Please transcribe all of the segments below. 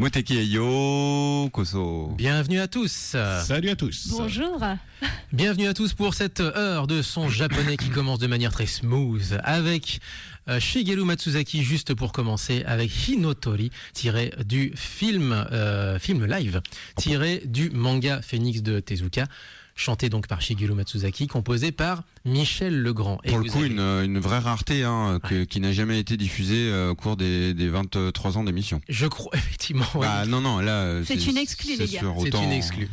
Moteki yo koso. Bienvenue à tous. Salut à tous. Bonjour. Bienvenue à tous pour cette heure de son japonais qui commence de manière très smooth avec Shigeru Matsuzaki, juste pour commencer, avec Hinotori, tiré du film live, tiré du manga Phoenix de Tezuka, chanté donc par Shigeru Matsuzaki, composé par Michel Legrand. Et pour le coup, une vraie rareté qui n'a jamais été diffusée au cours des 23 ans d'émission. Je crois, effectivement. Bah, oui. Non, là... C'est une exclue, les gars. C'est une exclue.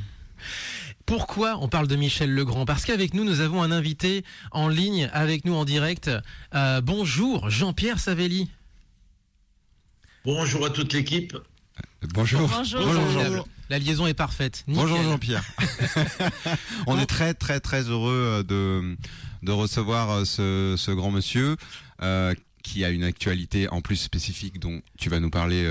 Pourquoi on parle de Michel Legrand? Parce qu'avec nous avons un invité en ligne, avec nous en direct. Bonjour, Jean-Pierre Savelli. Bonjour à toute l'équipe. Bonjour. Bonjour. La liaison est parfaite. Nickel. Bonjour Jean-Pierre. On est très très très heureux de recevoir ce grand monsieur qui a une actualité en plus spécifique dont tu vas nous parler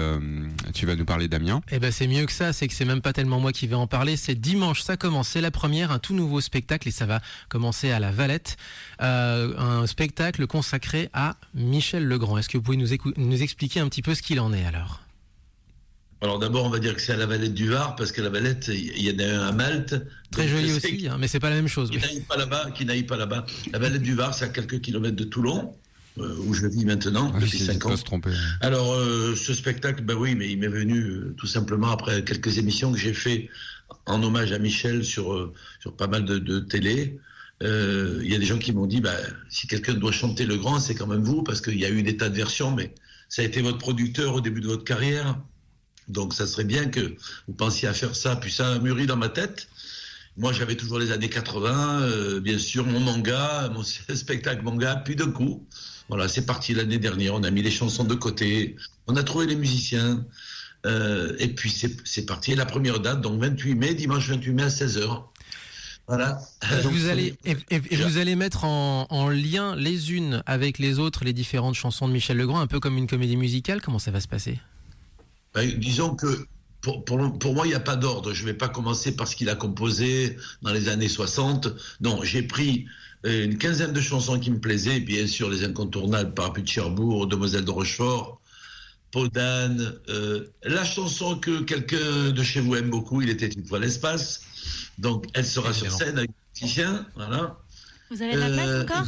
Damien. Eh ben c'est mieux que ça, c'est que c'est même pas tellement moi qui vais en parler. C'est dimanche, ça commence, c'est la première, un tout nouveau spectacle et ça va commencer à la Valette, un spectacle consacré à Michel Legrand. Est-ce que vous pouvez nous expliquer un petit peu ce qu'il en est alors? Alors d'abord, on va dire que c'est à la Valette du Var, parce que la Valette, il y en a un à Malte. Très joli aussi, mais c'est pas la même chose. Qui n'aille pas là-bas. La Valette du Var, c'est à quelques kilomètres de Toulon, où je vis maintenant, depuis 5 ans. Pas se tromper. Alors, ce spectacle, mais il m'est venu tout simplement après quelques émissions que j'ai fait en hommage à Michel sur pas mal de télé. Il y a des gens qui m'ont dit, si quelqu'un doit chanter le grand, c'est quand même vous, parce qu'il y a eu des tas de versions, mais ça a été votre producteur au début de votre carrière. Donc ça serait bien que vous pensiez à faire ça, puis ça a mûri dans ma tête. Moi j'avais toujours les années 80, bien sûr mon manga, mon spectacle manga, puis d'un coup, voilà, c'est parti l'année dernière, on a mis les chansons de côté, on a trouvé les musiciens, et puis c'est parti. Et la première date, donc 28 mai, dimanche 28 mai à 16h. Voilà. Donc, vous allez mettre en lien les unes avec les autres les différentes chansons de Michel Legrand, un peu comme une comédie musicale. Comment ça va se passer? Disons que pour moi, il n'y a pas d'ordre. Je ne vais pas commencer par ce qu'il a composé dans les années 60. Non, j'ai pris une quinzaine de chansons qui me plaisaient, bien sûr les incontournables, Parapluie de Cherbourg, Demoiselle de Rochefort, Peau d'âne, la chanson que quelqu'un de chez vous aime beaucoup, Il était une fois l'espace. Donc, elle sera sur scène avec le musicien. Voilà. Vous avez de la place encore?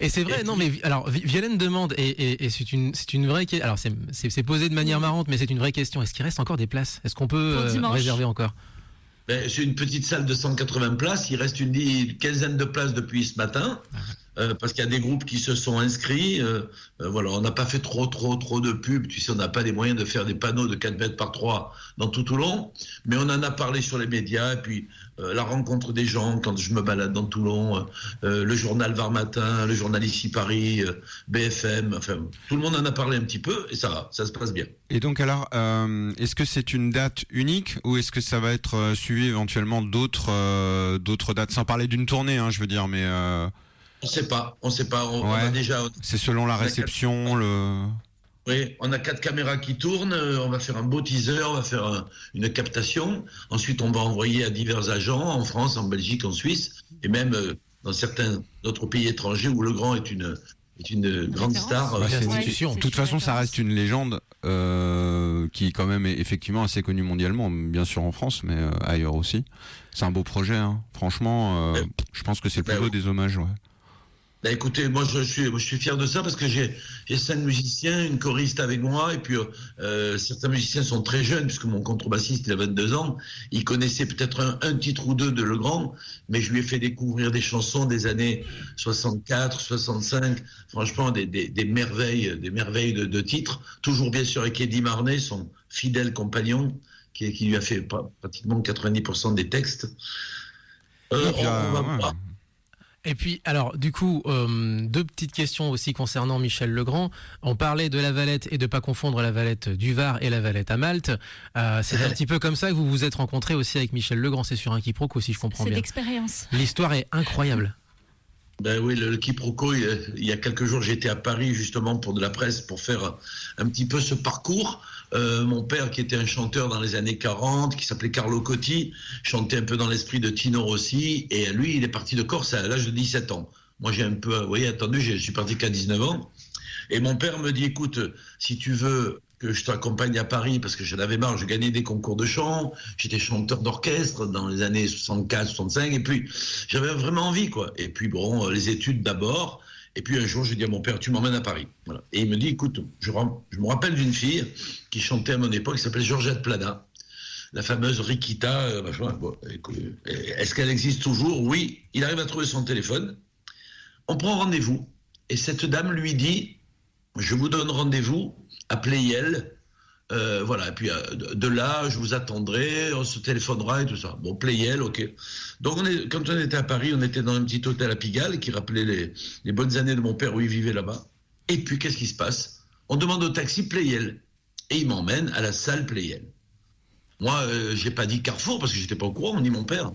Et c'est vrai, non mais alors Violaine demande et c'est une vraie question. Alors c'est posé de manière marrante, mais c'est une vraie question. Est-ce qu'il reste encore des places? Est-ce qu'on peut réserver encore? C'est une petite salle de 180 places. Il reste une quinzaine de places depuis ce matin, parce qu'il y a des groupes qui se sont inscrits. Voilà, on n'a pas fait trop de pub. Tu sais, on n'a pas les moyens de faire des panneaux de 4 mètres par 3 dans tout Toulon, mais on en a parlé sur les médias. Et puis la rencontre des gens quand je me balade dans Toulon, le journal Var Matin, le journal Ici Paris, BFM, enfin tout le monde en a parlé un petit peu et ça se passe bien. Et donc alors, est-ce que c'est une date unique ou est-ce que ça va être suivi éventuellement d'autres dates, sans parler d'une tournée, je veux dire, mais on sait pas. On a déjà. C'est selon la réception, Oui, on a 4 caméras qui tournent, on va faire un beau teaser, on va faire une captation. Ensuite, on va envoyer à divers agents en France, en Belgique, en Suisse, et même dans certains autres pays étrangers où Legrand est une grande star. C'est une institution. De toute façon, ça reste une légende qui est quand même effectivement assez connue mondialement, bien sûr en France, mais ailleurs aussi. C'est un beau projet, franchement. Je pense que c'est le plus beau des hommages. Ouais. Écoutez, moi je suis fier de ça parce que j'ai 5 musiciens, une choriste avec moi, et puis certains musiciens sont très jeunes puisque mon contrebassiste il a 22 ans, il connaissait peut-être un titre ou deux de Legrand, mais je lui ai fait découvrir des chansons des années 64, 65, franchement des merveilles de titres, toujours bien sûr avec Eddie Marnay, son fidèle compagnon, qui lui a fait pratiquement 90% des textes. On va voir. Et puis, alors, du coup, 2 petites questions aussi concernant Michel Legrand. On parlait de la Valette et de pas confondre la Valette du Var et la Valette à Malte. C'est un petit peu comme ça que vous vous êtes rencontrés aussi avec Michel Legrand. C'est sur un quiproquo, si je comprends bien. C'est d'expérience. L'histoire est incroyable. Oui, le quiproquo, il y a quelques jours, j'étais à Paris justement pour de la presse, pour faire un petit peu ce parcours. Mon père, qui était un chanteur dans les années 40, qui s'appelait Carlo Cotti, chantait un peu dans l'esprit de Tino Rossi, et lui, il est parti de Corse à l'âge de 17 ans. Moi, j'ai un peu, vous voyez, attendu, je suis parti qu'à 19 ans. Et mon père me dit, écoute, si tu veux que je t'accompagne à Paris parce que j'en avais marre, je gagnais des concours de chant, j'étais chanteur d'orchestre dans les années 64, 65, et puis j'avais vraiment envie, quoi. Et puis bon, les études d'abord, et puis un jour, j'ai dit à mon père, tu m'emmènes à Paris. Voilà. Et il me dit, écoute, je me rappelle d'une fille qui chantait à mon époque, qui s'appelait Georgette Plana, la fameuse Rikita, bon, est-ce qu'elle existe toujours? Oui, il arrive à trouver son téléphone, on prend rendez-vous, et cette dame lui dit, je vous donne rendez-vous à Pleyel, voilà, et puis de là, je vous attendrai, on se téléphonera et tout ça. Bon, Pleyel, ok. Donc, quand on était à Paris, on était dans un petit hôtel à Pigalle qui rappelait les bonnes années de mon père où il vivait là-bas. Et puis, qu'est-ce qui se passe? On demande au taxi Pleyel. Et il m'emmène à la salle Pleyel. Moi, j'ai pas dit Carrefour parce que j'étais pas au courant, on dit mon père.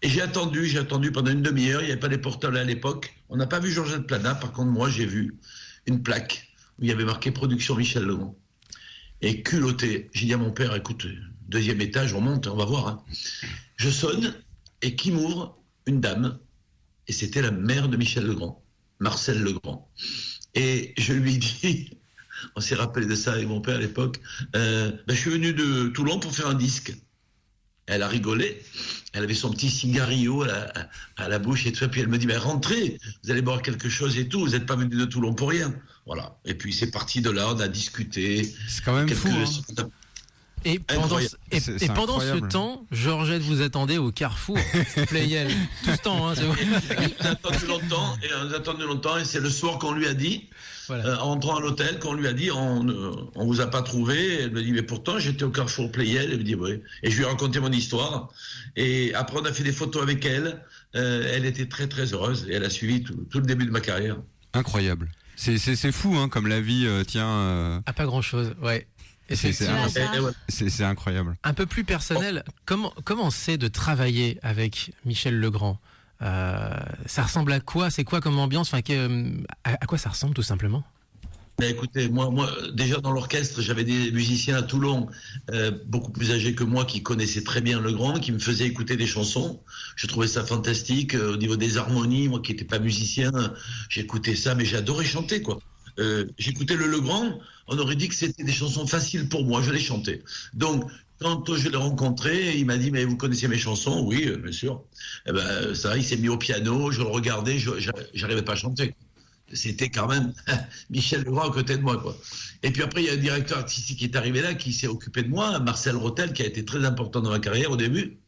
Et j'ai attendu pendant une demi-heure, il n'y avait pas les portables à l'époque. On n'a pas vu Georgette Plana, par contre, moi, j'ai vu une plaque où il y avait marqué Production Michel Legrand. Et culotté, j'ai dit à mon père, écoute, 2e étage, on monte, on va voir. Hein. Je sonne, et qui m'ouvre? Une dame. Et c'était la mère de Michel Legrand, Marcel Legrand. Et je lui dis, on s'est rappelé de ça avec mon père à l'époque, je suis venu de Toulon pour faire un disque. Elle a rigolé, elle avait son petit cigarillo à la bouche et tout ça, puis elle me dit, rentrez, vous allez boire quelque chose et tout, vous n'êtes pas venu de Toulon pour rien. Voilà, et puis c'est parti de là, on a discuté. C'est quand même fou, hein. Et pendant ce temps, Georgette vous attendait au Carrefour Pleyel. Tout ce temps, hein, c'est vrai. On a attendu longtemps, et c'est le soir qu'on lui a dit, voilà. En entrant à l'hôtel, qu'on lui a dit, on vous a pas trouvé. Elle me dit, mais pourtant j'étais au Carrefour Pleyel. Elle me dit, oui. Et je lui ai raconté mon histoire. Et après, on a fait des photos avec elle. Elle était très très heureuse, et elle a suivi tout le début de ma carrière. Incroyable. C'est fou, hein, comme la vie tient. À pas grand chose, ouais. C'est incroyable. Un peu plus personnel, comment c'est de travailler avec Michel Legrand? Ça ressemble à quoi? C'est quoi comme ambiance? Enfin, à quoi ça ressemble tout simplement? Écoutez, moi, déjà dans l'orchestre, j'avais des musiciens à Toulon, beaucoup plus âgés que moi, qui connaissaient très bien Legrand, qui me faisaient écouter des chansons. Je trouvais ça fantastique. Au niveau des harmonies, moi qui n'étais pas musicien, j'écoutais ça, mais j'adorais chanter, quoi. J'écoutais le Legrand, on aurait dit que c'était des chansons faciles pour moi, je les chantais. Donc, quand je l'ai rencontré, il m'a dit, mais vous connaissez mes chansons? Oui, bien sûr. Eh ben, ça, il s'est mis au piano, je le regardais, j'arrivais pas à chanter. C'était quand même Michel Legrand à côté de moi, quoi. Et puis après, il y a un directeur artistique qui est arrivé là, qui s'est occupé de moi, Marcel Rotel, qui a été très important dans ma carrière au début.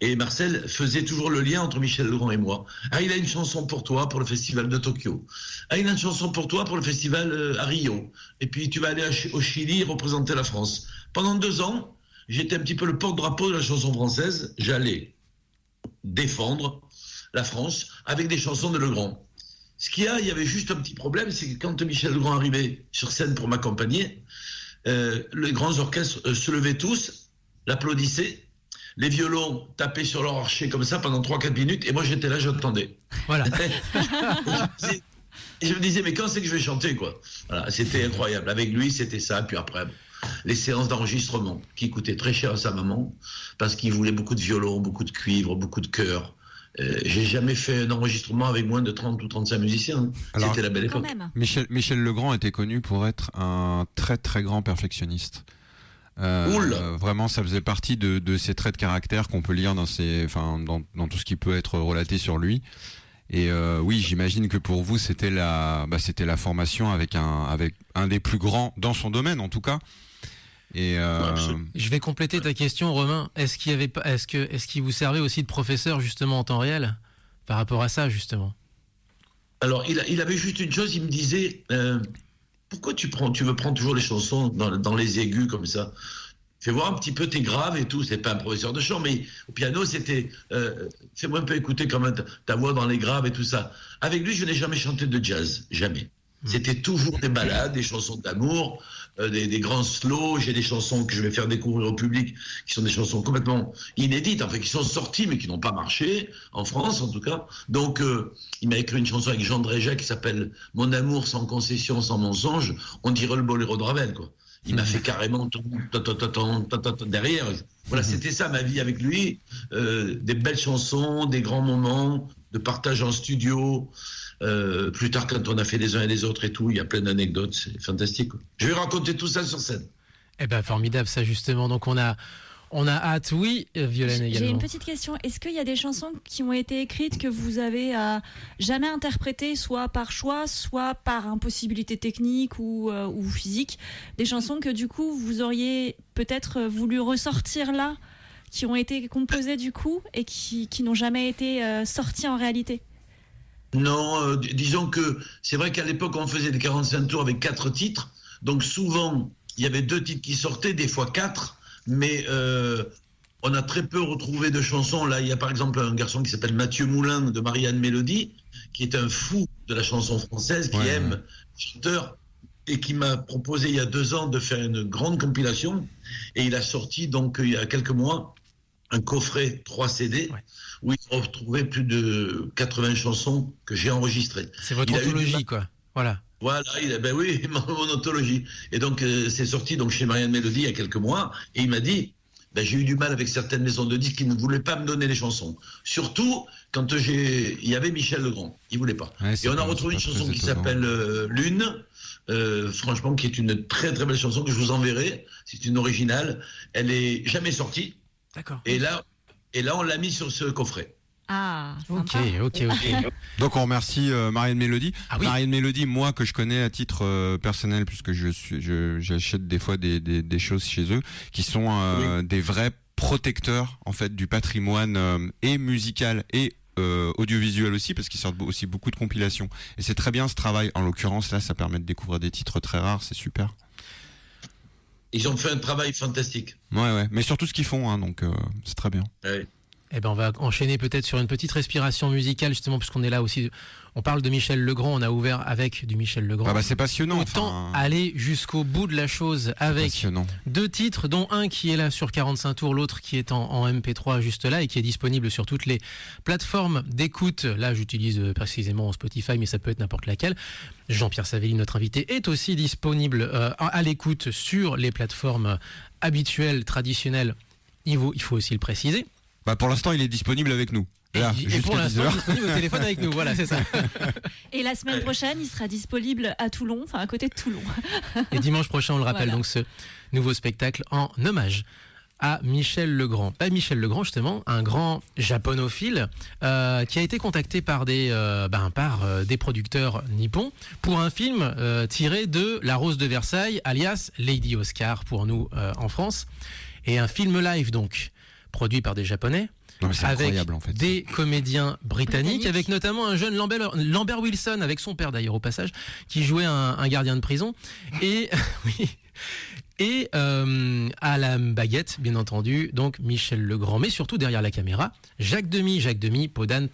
Et Marcel faisait toujours le lien entre Michel Legrand et moi. Ah, il a une chanson pour toi pour le festival de Tokyo. Ah, il a une chanson pour toi pour le festival à Rio. Et puis tu vas aller au Chili représenter la France. Pendant 2 ans, j'étais un petit peu le porte-drapeau de la chanson française. J'allais défendre la France avec des chansons de Legrand. Il y avait juste un petit problème, c'est que quand Michel Legrand arrivait sur scène pour m'accompagner, les grands orchestres se levaient tous, l'applaudissaient, les violons tapaient sur leur archet comme ça pendant 3-4 minutes, et moi j'étais là, j'attendais. Voilà. Et je me disais, mais quand c'est que je vais chanter, quoi? Voilà, c'était incroyable. Avec lui, c'était ça. Puis après, les séances d'enregistrement, qui coûtaient très cher à sa maman, parce qu'il voulait beaucoup de violon, beaucoup de cuivre, beaucoup de chœur. J'ai jamais fait un enregistrement avec moins de 30 ou 35 musiciens. Alors, c'était la belle époque. Michel Legrand était connu pour être un très très grand perfectionniste. Vraiment, ça faisait partie de ses traits de caractère qu'on peut lire dans tout ce qui peut être relaté sur lui. Et oui, j'imagine que pour vous, c'était la formation avec un des plus grands dans son domaine, en tout cas. Et je vais compléter ta question, Romain. Est-ce qu'il vous servait aussi de professeur justement en temps réel par rapport à ça, justement? Alors, il avait juste une chose. Il me disait, pourquoi tu veux prendre toujours les chansons dans les aigus comme ça? Fais voir un petit peu tes graves et tout. C'est pas un professeur de chant, mais au piano, c'était fais-moi un peu écouter quand même ta voix dans les graves et tout ça. Avec lui, je n'ai jamais chanté de jazz, jamais. C'était toujours des ballades, des chansons d'amour, des grands slows. J'ai des chansons que je vais faire découvrir au public, qui sont des chansons complètement inédites, enfin qui sont sorties mais qui n'ont pas marché, en France en tout cas. Donc il m'a écrit une chanson avec Jean Dréget qui s'appelle « Mon amour sans concession, sans mensonge », on dirait le boléro de Ravel, quoi. Il m'a fait carrément derrière. Voilà, c'était ça ma vie avec lui. Des belles chansons, des grands moments, de partage en studio. Plus tard, quand on a fait les uns et les autres et tout, il y a plein d'anecdotes, c'est fantastique. Je vais raconter tout ça sur scène. Eh ben formidable ça justement. Donc on a hâte. Oui, Violaine également. J'ai une petite question. Est-ce qu'il y a des chansons qui ont été écrites que vous avez jamais interprétées, soit par choix, soit par impossibilité technique ou physique, des chansons que du coup vous auriez peut-être voulu ressortir là, qui ont été composées du coup et qui n'ont jamais été sorties en réalité? Non, disons que c'est vrai qu'à l'époque, on faisait des 45 tours avec 4 titres. Donc souvent, il y avait 2 titres qui sortaient, des fois 4. Mais on a très peu retrouvé de chansons. Là, il y a par exemple un garçon qui s'appelle Mathieu Moulin de Marianne Mélodie, qui est un fou de la chanson française, qui aime chanteur, et qui m'a proposé il y a 2 ans de faire une grande compilation. Et il a sorti, donc, il y a quelques mois, un coffret 3 CD, où il a retrouvé plus de 80 chansons que j'ai enregistrées. C'est votre anthologie, quoi. Voilà. Voilà, ben oui, mon anthologie. Et donc, c'est sorti donc, chez Marianne Mélodie il y a quelques mois. Et il m'a dit, j'ai eu du mal avec certaines maisons de disques qui ne voulaient pas me donner les chansons. Surtout quand il y avait Michel Legrand. Il ne voulait pas. Ouais, et on a retrouvé une chanson qui s'appelle Lune. Franchement, qui est une très très belle chanson que je vous enverrai. C'est une originale. Elle n'est jamais sortie. D'accord. Et là, on l'a mis sur ce coffret. Ah, ok. Donc on remercie Marianne Mélodie. Ah oui. Marianne Mélodie, moi que je connais à titre personnel, puisque j'achète des fois des choses chez eux, qui sont des vrais protecteurs en fait du patrimoine et musical et audiovisuel aussi, parce qu'ils sortent aussi beaucoup de compilations. Et c'est très bien ce travail. En l'occurrence là, ça permet de découvrir des titres très rares, c'est super. Ils ont fait un travail fantastique. Ouais. Mais surtout ce qu'ils font, hein, donc c'est très bien. Ouais. Eh ben on va enchaîner peut-être sur une petite respiration musicale justement puisqu'on est là aussi. On parle de Michel Legrand, on a ouvert avec du Michel Legrand. Ah bah c'est passionnant. Autant aller jusqu'au bout de la chose avec 2 titres, dont un qui est là sur 45 tours, l'autre qui est en MP3 juste là et qui est disponible sur toutes les plateformes d'écoute. Là j'utilise précisément Spotify, mais ça peut être n'importe laquelle. Jean-Pierre Savelli, notre invité, est aussi disponible à l'écoute sur les plateformes habituelles, traditionnelles. Il faut aussi le préciser. Bah pour l'instant, il est disponible avec nous. Là, et pour l'instant, il est disponible au téléphone avec nous. Voilà, c'est ça. Et la semaine prochaine, il sera disponible à Toulon, enfin à côté de Toulon. Et dimanche prochain, on le rappelle, Voilà. donc ce nouveau spectacle en hommage à Michel Legrand. Pas Michel Legrand, justement, un grand japonophile qui a été contacté par des producteurs nippons pour un film tiré de La Rose de Versailles, alias Lady Oscar pour nous en France. Et un film live, donc, produit par des Japonais, Non, mais c'est avec incroyable en fait. des comédiens britanniques, avec notamment un jeune Lambert Wilson, avec son père d'ailleurs au passage, qui jouait un gardien de prison. Et oui. Et à la baguette, bien entendu, donc Michel Legrand, mais surtout derrière la caméra, Jacques Demy, Podane,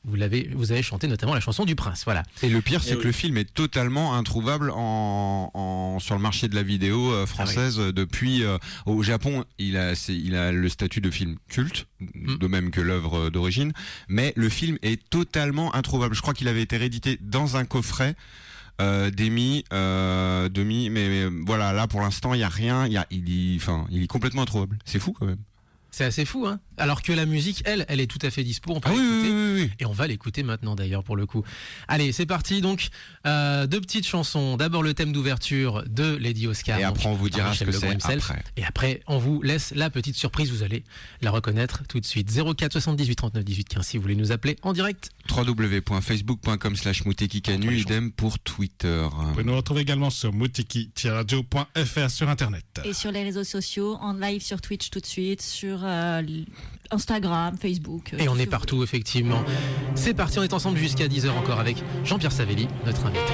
vous avez chanté notamment la chanson du Prince, voilà. Et le pire, c'est que le film est totalement introuvable sur le marché de la vidéo française depuis. Au Japon, il a le statut de film culte, de même que l'œuvre d'origine, mais le film est totalement introuvable. Je crois qu'il avait été réédité dans un coffret. Demi, mais voilà, là pour l'instant il y a rien, il est complètement introuvable. C'est fou quand même. C'est assez fou, hein. Alors que la musique, elle est tout à fait dispo. On peut l'écouter. Oui. Et on va l'écouter maintenant d'ailleurs pour le coup. Allez, c'est parti donc. 2 petites chansons. D'abord le thème d'ouverture de Lady Oscar. Et donc, après on vous dira ce que c'est après. Et après on vous laisse la petite surprise. Vous allez la reconnaître tout de suite. 04 78 39 18 15 si vous voulez nous appeler en direct. www.facebook.com/moutekikanu, idem pour Twitter. Vous pouvez nous retrouver également sur mouteki-radio.fr sur internet. Et sur les réseaux sociaux, en live sur Twitch tout de suite, sur Instagram, Facebook. Et on si est vous partout effectivement. C'est parti, on est ensemble jusqu'à 10h encore avec Jean-Pierre Savelli, notre invité.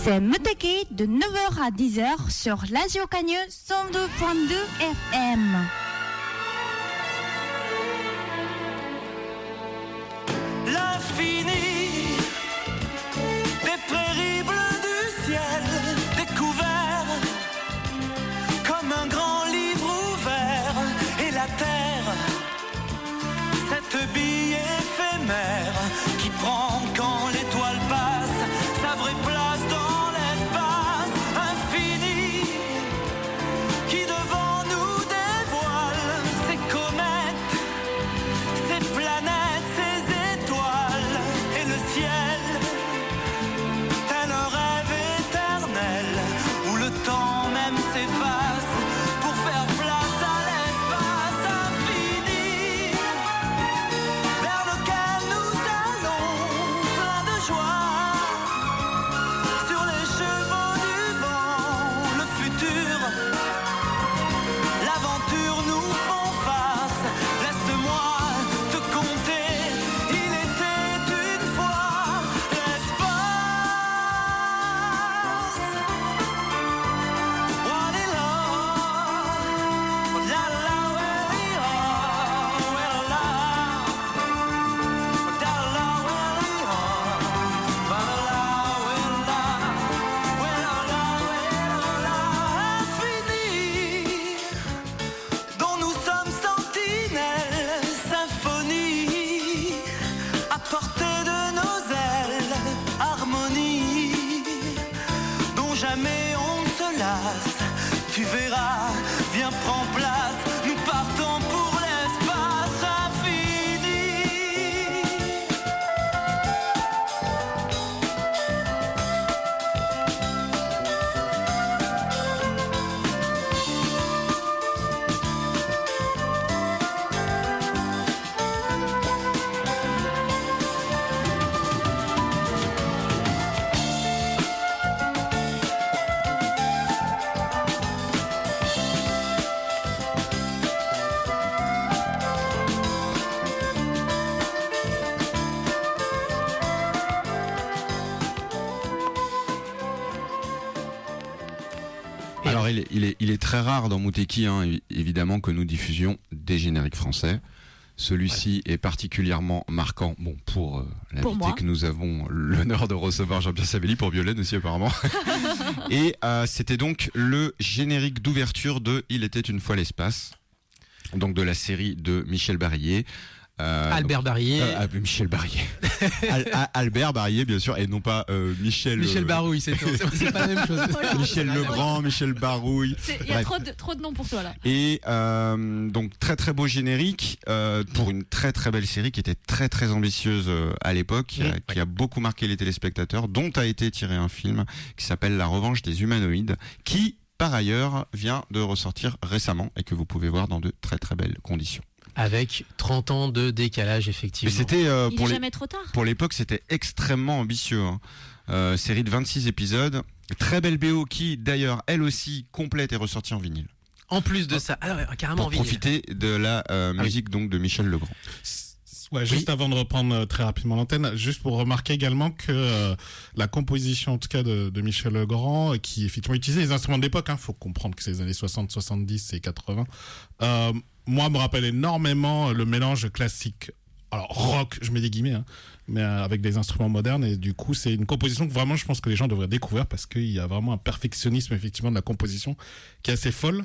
C'est Muteki de 9h à 10h sur Radio Cagnes 102.2 FM. L'infini des prairies bleues du ciel découvert comme un grand livre ouvert, et la terre, cette bille éphémère qui prend quand l'étoile passe sa vraie place dans l'espace infini, qui devant nous dévoile ses comètes, ses planètes, ses étoiles et le ciel, tel un rêve éternel où le temps même s'efface pour faire place à l'espace infini vers lequel nous allons plein de joie sur les chevaux du vent. Le futur, l'aventure nous font face. Laisse-moi te conter, il était une fois l'espace. Infini, dont nous sommes sentinelles, symphonie, à portée de nos ailes, harmonie, dont jamais on ne se lasse. Tu verras, viens prends place, nous partons pour l'espace infini. Alors il est très rare dans Muteki, hein, évidemment, que nous diffusions des génériques français. Celui-ci est particulièrement marquant, bon, pour Pour l'invité moi. que nous avons l'honneur de recevoir, Jean-Pierre Savelli, pour Violaine aussi apparemment. Et c'était donc le générique d'ouverture de Il était une fois l'espace, donc de la série de Michel Barillet. Albert Barillet. Michel Barillet. Albert Barillet, bien sûr, et non pas Michel. Michel Barouille, c'est pas la même chose. Michel Legrand, Michel Barouille. Il y a Bref. trop de noms pour toi là. Et donc très très beau générique pour une très très belle série qui était très très ambitieuse à l'époque, qui a beaucoup marqué les téléspectateurs, dont a été tiré un film qui s'appelle La Revanche des Humanoïdes, qui par ailleurs vient de ressortir récemment et que vous pouvez voir dans de très très belles conditions. Avec 30 ans de décalage, Mais effectivement. c'était Il pour est les jamais trop tard. pour l'époque, c'était extrêmement ambitieux. Hein. Série de 26 épisodes, très belle BO qui d'ailleurs elle aussi complète est ressortie en vinyle. En plus de ça, alors carrément Pour en vinyle. profiter de la musique donc de Michel Legrand. Ouais, juste avant de reprendre très rapidement l'antenne, juste pour remarquer également que la composition, en tout cas de Michel Legrand, qui effectivement utilisait les instruments de l'époque, faut comprendre que c'est les années 60, 70 et 80, moi, me rappelle énormément le mélange classique, alors rock, je mets des guillemets, mais avec des instruments modernes, et du coup, c'est une composition que vraiment, je pense que les gens devraient découvrir, parce qu'il y a vraiment un perfectionnisme, effectivement, de la composition qui est assez folle.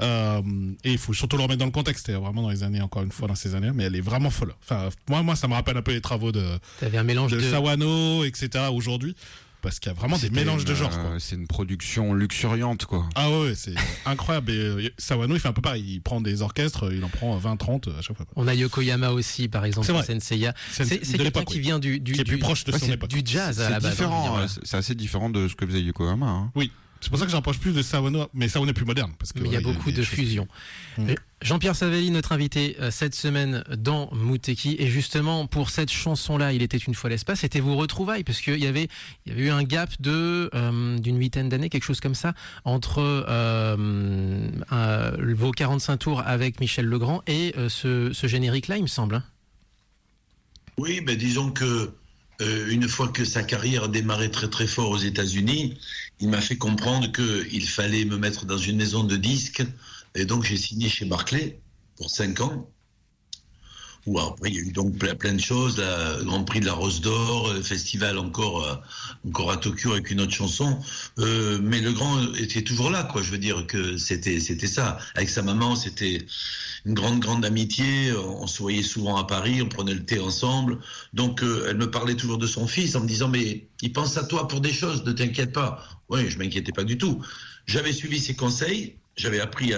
Et il faut surtout le remettre dans le contexte, vraiment dans les années, encore une fois, dans ces années, mais elle est vraiment folle. Enfin, moi, ça me rappelle un peu les travaux de T'avais un mélange de Sawano, etc. aujourd'hui, parce qu'il y a vraiment des C'était mélanges de une, genres, quoi. C'est une production luxuriante, quoi. Ah ouais, c'est incroyable. Et Sawano, il fait un peu pareil. Il prend des orchestres, il en prend 20, 30 à chaque fois. On a Yokoyama aussi, par exemple, C'est vrai. Senseiya. C'est de quelqu'un l'époque, qui oui. vient du Qui est plus proche de son c'est époque. du jazz à la C'est base. différent, Voilà. c'est assez différent de ce que faisait Yokohama. Hein. Oui. C'est pour ça que je rapproche plus de Sawano, mais Sawano est plus moderne. Parce que, Mais il y a beaucoup de fusions. Jean-Pierre Savelli, notre invité cette semaine dans Muteki, et justement pour cette chanson-là, Il était une fois l'espace, c'était vos retrouvailles, parce qu'il y avait eu un gap d'une vingtaine d'années, quelque chose comme ça, entre vos 45 tours avec Michel Legrand et ce générique-là, il me semble. Oui, mais disons que une fois que sa carrière a démarré très très fort aux États-Unis, il m'a fait comprendre qu'il fallait me mettre dans une maison de disques. Et donc j'ai signé chez Barclay pour 5 ans. Où après, il y a eu donc plein de choses, le Grand Prix de la Rose d'Or, le festival encore à Tokyo avec une autre chanson. Mais le grand était toujours là, quoi. Je veux dire que c'était ça. Avec sa maman, c'était une grande amitié. On se voyait souvent à Paris, on prenait le thé ensemble. Donc, elle me parlait toujours de son fils en me disant, mais il pense à toi pour des choses, ne t'inquiète pas. Oui, je m'inquiétais pas du tout. J'avais suivi ses conseils, j'avais appris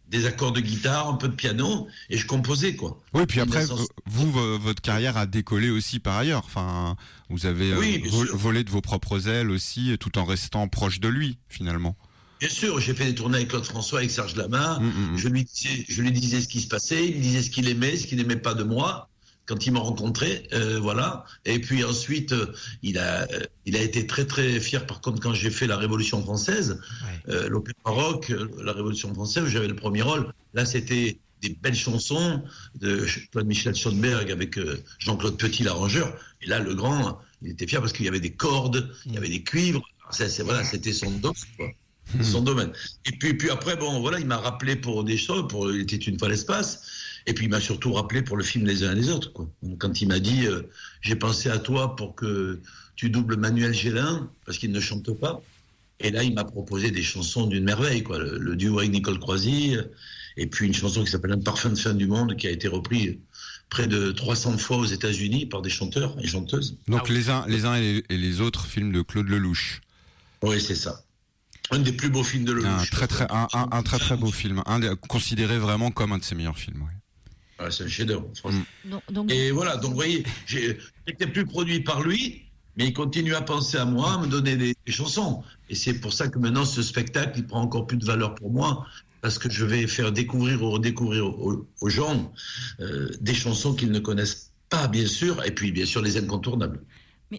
des accords de guitare, un peu de piano, et je composais, quoi. Oui, puis après, votre carrière a décollé aussi par ailleurs. Enfin, vous avez volé de vos propres ailes aussi, tout en restant proche de lui, finalement. Bien sûr, j'ai fait des tournées avec Claude François, avec Serge Lama. Je lui disais ce qui se passait, il me disait ce qu'il aimait, ce qu'il n'aimait pas de moi. Quand il m'a rencontré, voilà. Et puis ensuite, il a été très très fier. Par contre, quand j'ai fait la Révolution française, l'opéra rock, la Révolution française, où j'avais le premier rôle, là c'était des belles chansons de Claude-Michel Schoenberg avec Jean-Claude Petit, l'arrangeur. Et là, le grand, il était fier parce qu'il y avait des cordes, il y avait des cuivres. Voilà, c'était son dos, quoi. Son domaine. Et puis après, bon, voilà, il m'a rappelé pour des choses, pour Il était une fois l'espace. Et puis il m'a surtout rappelé pour le film Les uns les autres, quoi. Quand il m'a dit j'ai pensé à toi pour que tu doubles Manuel Gélin parce qu'il ne chante pas. Et là il m'a proposé des chansons d'une merveille, quoi. Le duo avec Nicole Croisy, et puis une chanson qui s'appelle Un parfum de fin du monde qui a été reprise près de 300 fois aux États-Unis par des chanteurs et chanteuses. Donc les uns et les autres films de Claude Lelouch. Oui, c'est ça. Un des plus beaux films de Lelouch. Un très beau film, considéré vraiment comme un de ses meilleurs films. Ouais. Ouais, c'est un chef-d'œuvre, franchement. Et voilà, donc vous voyez, j'étais plus produit par lui, mais il continue à penser à moi, à me donner des chansons. Et c'est pour ça que maintenant, ce spectacle, il prend encore plus de valeur pour moi, parce que je vais faire découvrir ou redécouvrir aux gens des chansons qu'ils ne connaissent pas, bien sûr, et puis bien sûr les incontournables.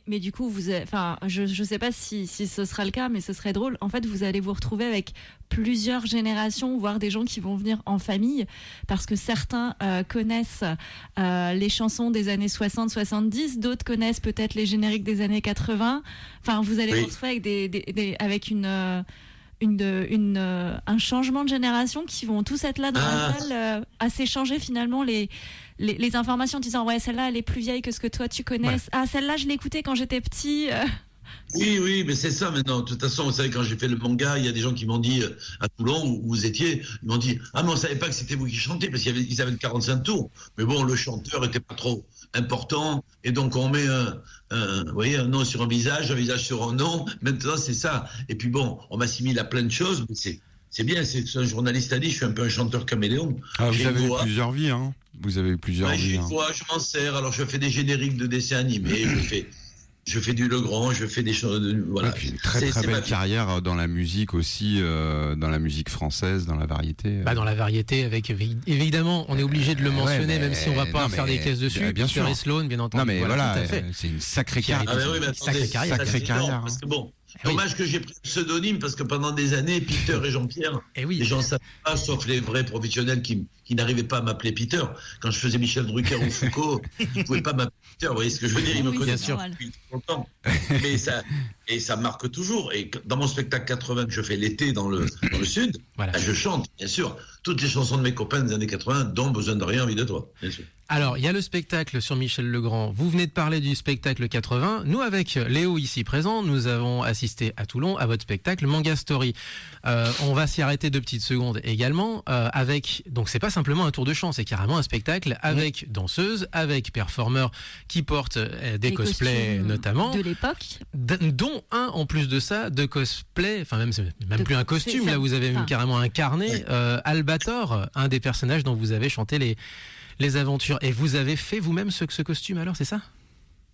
Mais du coup, je ne sais pas si ce sera le cas, mais ce serait drôle. En fait, vous allez vous retrouver avec plusieurs générations, voire des gens qui vont venir en famille, parce que certains connaissent les chansons des années 60-70, d'autres connaissent peut-être les génériques des années 80. Enfin, vous allez vous retrouver avec un changement de génération qui vont tous être là dans la salle à s'échanger finalement les informations en disant ouais, celle-là elle est plus vieille que ce que toi tu connais. Ah, celle-là je l'ai écoutée quand j'étais petit. Oui, mais c'est ça maintenant. De toute façon, vous savez, quand j'ai fait le manga, il y a des gens qui m'ont dit à Toulon où vous étiez, ils m'ont dit ah mais on savait pas que c'était vous qui chantez parce qu'ils avaient 45 tours. Mais bon, le chanteur était pas trop important et donc on met un nom sur un visage sur un nom. Maintenant c'est ça. Et puis bon, on m'assimile à plein de choses, mais c'est bien. C'est un journaliste a dit, je suis un peu un chanteur caméléon. Ah, vous avez eu plusieurs vies, hein. Vous avez eu plusieurs vies. J'ai une voix, je m'en sers. Alors je fais des génériques de dessins animés, je fais du Legrand, je fais des choses. Voilà. Et puis une très belle carrière dans la musique aussi, dans la musique française, dans la variété. Dans la variété, avec évidemment, on est obligé de le mentionner, même si on va pas faire des caisses dessus. Bien sûr. Peter Sloan, bien entendu. Non mais voilà, c'est une sacrée carrière. Sacrée carrière. Parce que bon. Dommage que j'ai pris le pseudonyme parce que pendant des années, Peter et Jean-Pierre, les gens ne savaient pas, sauf les vrais professionnels qui n'arrivaient pas à m'appeler Peter. Quand je faisais Michel Drucker ou Foucault, ils ne pouvaient pas m'appeler Peter. Vous voyez ce que je veux dire? Ils me connaissent depuis longtemps. Mais ça marque toujours. Et dans mon spectacle 80 que je fais l'été dans le Sud, je chante, bien sûr, toutes les chansons de mes copains des années 80, dont Besoin de rien, envie de toi, bien sûr. Alors, il y a le spectacle sur Michel Legrand. Vous venez de parler du spectacle 80. Nous, avec Léo ici présent, nous avons assisté à Toulon à votre spectacle Manga Story. On va s'y arrêter 2 petites secondes également. Donc, c'est pas simplement un tour de chant, c'est carrément un spectacle avec danseuses, avec performeurs qui portent des cosplays notamment. De l'époque. Dont un, en plus de ça, de cosplay, enfin même plus un costume. Là, vous avez carrément incarné Albator, un des personnages dont vous avez chanté les aventures. Et vous avez fait vous-même ce costume alors, c'est ça?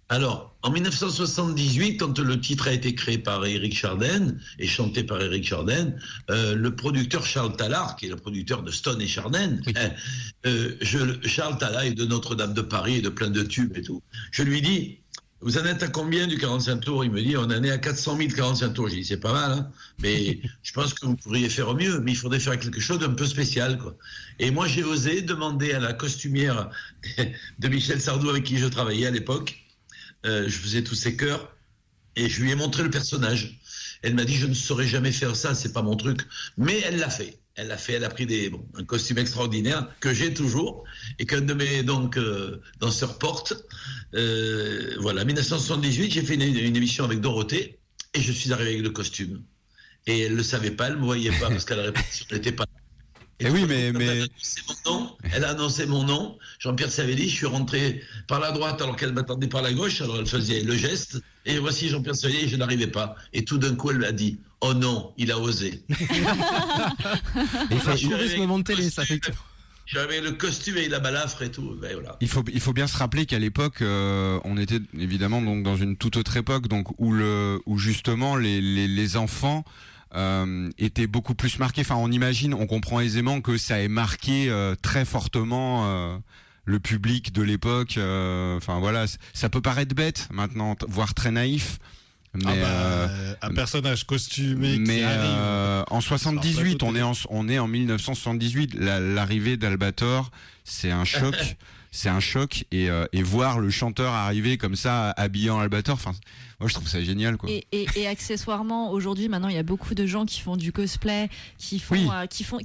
Alors, en 1978, quand le titre a été créé par Éric Chardin et chanté par Éric Chardin, le producteur Charles Tallard, qui est le producteur de Stone et Chardin, Charles Tallard est de Notre-Dame de Paris et de plein de tubes et tout. Je lui dis, vous en êtes à combien du 45 tours? Il me dit, on en est à 400 000 45 tours. Je dis, c'est pas mal, hein, mais je pense que vous pourriez faire mieux, mais il faudrait faire quelque chose d'un peu spécial, quoi. Et moi, j'ai osé demander à la costumière de Michel Sardou, avec qui je travaillais à l'époque, je faisais tous ces chœurs, et je lui ai montré le personnage. Elle m'a dit, je ne saurais jamais faire ça, c'est pas mon truc. Mais elle l'a fait. Elle a pris un costume extraordinaire que j'ai toujours et qu'un de mes danseurs porte. Voilà, 1978, j'ai fait une émission avec Dorothée et je suis arrivé avec le costume. Et elle ne le savait pas, elle ne me voyait pas parce qu'à la répétition, elle n'était pas là. Et oui, mais... Elle a annoncé mon nom, Jean-Pierre Savelli, je suis rentré par la droite alors qu'elle m'attendait par la gauche, alors elle faisait le geste, et voici Jean-Pierre Savelli, et je n'arrivais pas. Et tout d'un coup, elle m'a dit, oh non, il a osé. Il faut trouver ce moment de télé, ça fait. J'avais le costume et la balafre et tout. Ben voilà. Il faut bien se rappeler qu'à l'époque, on était évidemment donc dans une toute autre époque, donc où justement les enfants étaient beaucoup plus marqués. Enfin, on comprend aisément que ça ait marqué très fortement le public de l'époque. Enfin voilà, ça peut paraître bête maintenant, voire très naïf. Mais un personnage costumé mais qui arrive. En 78, on est en 1978. L'arrivée d'Albator, c'est un choc. C'est un choc et voir le chanteur arriver comme ça habillé en Albator, enfin moi je trouve ça génial quoi. Et accessoirement aujourd'hui maintenant il y a beaucoup de gens qui font du cosplay, qui font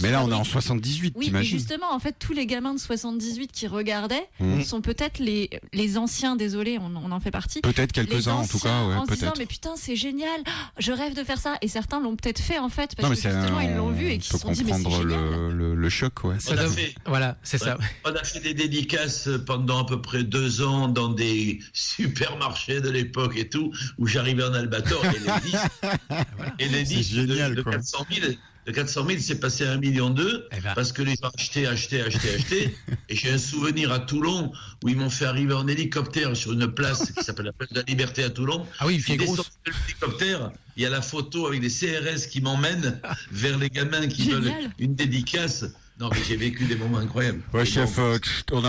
mais là on est en 78, oui, t'imagines. mais justement en fait tous les gamins de 78 qui regardaient sont peut-être les anciens, désolé, on en fait partie. Peut-être quelques-uns en tout cas, ouais, en se peut-être. disant mais putain c'est génial, je rêve de faire ça, et certains l'ont peut-être fait en fait parce Non, que justement ils l'ont vu et qu'ils se sont dit mais c'est génial. le choc, ouais. Voilà, c'est ça. On a fait des dédicaces pendant à peu près 2 ans dans des supermarchés de l'époque et tout, où j'arrivais en Albator et les disques de 400 000, c'est passé à 1,2 million parce que les gens achetaient. Et j'ai un souvenir à Toulon où ils m'ont fait arriver en hélicoptère sur une place qui s'appelle la place de la Liberté à Toulon. Ah oui, qui est grosse. Sur l'hélicoptère, il y a la photo avec des CRS qui m'emmènent vers les gamins qui veulent une dédicace. Non, mais j'ai vécu des moments incroyables. Ouais, chef, on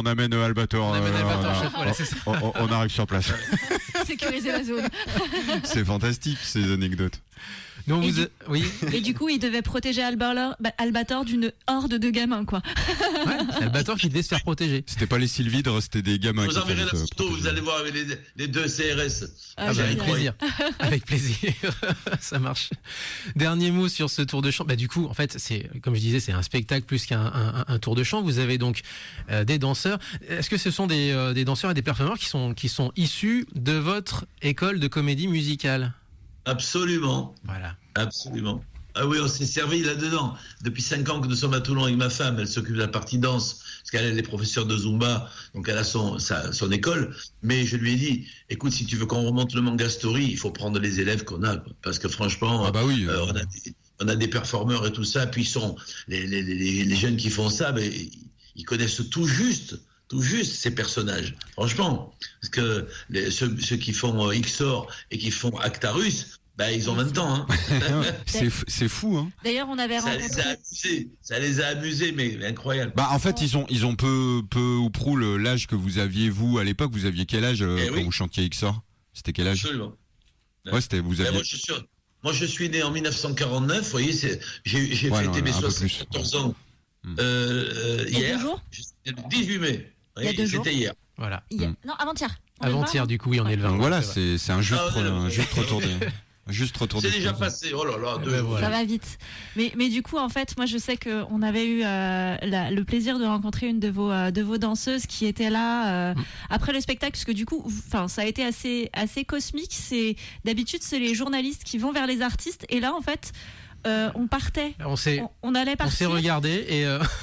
amène Albator. On amène Albator, chef, voilà, c'est ça. On arrive sur place. Sécuriser la zone. C'est fantastique ces anecdotes. Donc oui. Et du coup, il devait protéger Albator d'une horde de gamins, quoi. Ouais, c'est Albator qui devait se faire protéger. C'était pas les sylvidres, c'était des gamins. Vous enverrez la photo, vous allez voir avec les 2 CRS. Avec plaisir. Avec plaisir. Ça marche. Dernier mot sur ce tour de chant. Bah, du coup, en fait, c'est, comme je disais, c'est un spectacle plus qu'un tour de chant. Vous avez donc des danseurs. Est-ce que ce sont des danseurs et des performeurs qui sont issus de votre école de comédie musicale? Absolument. Voilà. Absolument. Ah oui, on s'est servi là-dedans. Depuis 5 ans que nous sommes à Toulon avec ma femme, elle s'occupe de la partie danse, parce qu'elle est professeure de Zumba, donc elle a son école. Mais je lui ai dit, écoute, si tu veux qu'on remonte le Manga Story, il faut prendre les élèves qu'on a, quoi. Parce que franchement, on a des performeurs et tout ça, puis les jeunes qui font ça, ben, ils connaissent tout juste ces personnages, franchement, parce que ceux qui font XOR et qui font Actarus, bah, ils ont 20 ans. Hein. c'est fou. Hein. D'ailleurs, on avait rencontré... Ça les a amusés, mais incroyable. Bah, en fait, ils ont peu ou prou l'âge que vous aviez, vous, à l'époque. Vous aviez quel âge quand vous chantiez XOR? C'était quel âge? Absolument. Ouais, c'était, vous aviez... Moi, je suis né en 1949, vous voyez, j'ai fêté mes 74 ans hier, le 18 mai. Oui, il y a 2 jours. C'était hier. Voilà. Non, avant-hier. Avant-hier, du coup, oui, on est le 20. Donc voilà, c'est un juste retour des... Juste retour c'est déjà passé, oh là là, 2 jours. Ça va vite. Mais du coup, en fait, moi je sais qu'on avait eu le plaisir de rencontrer une de vos danseuses qui était là après le spectacle, parce que du coup, ça a été assez cosmique. D'habitude, c'est les journalistes qui vont vers les artistes, et là, en fait, on partait. On allait partir. On s'est regardé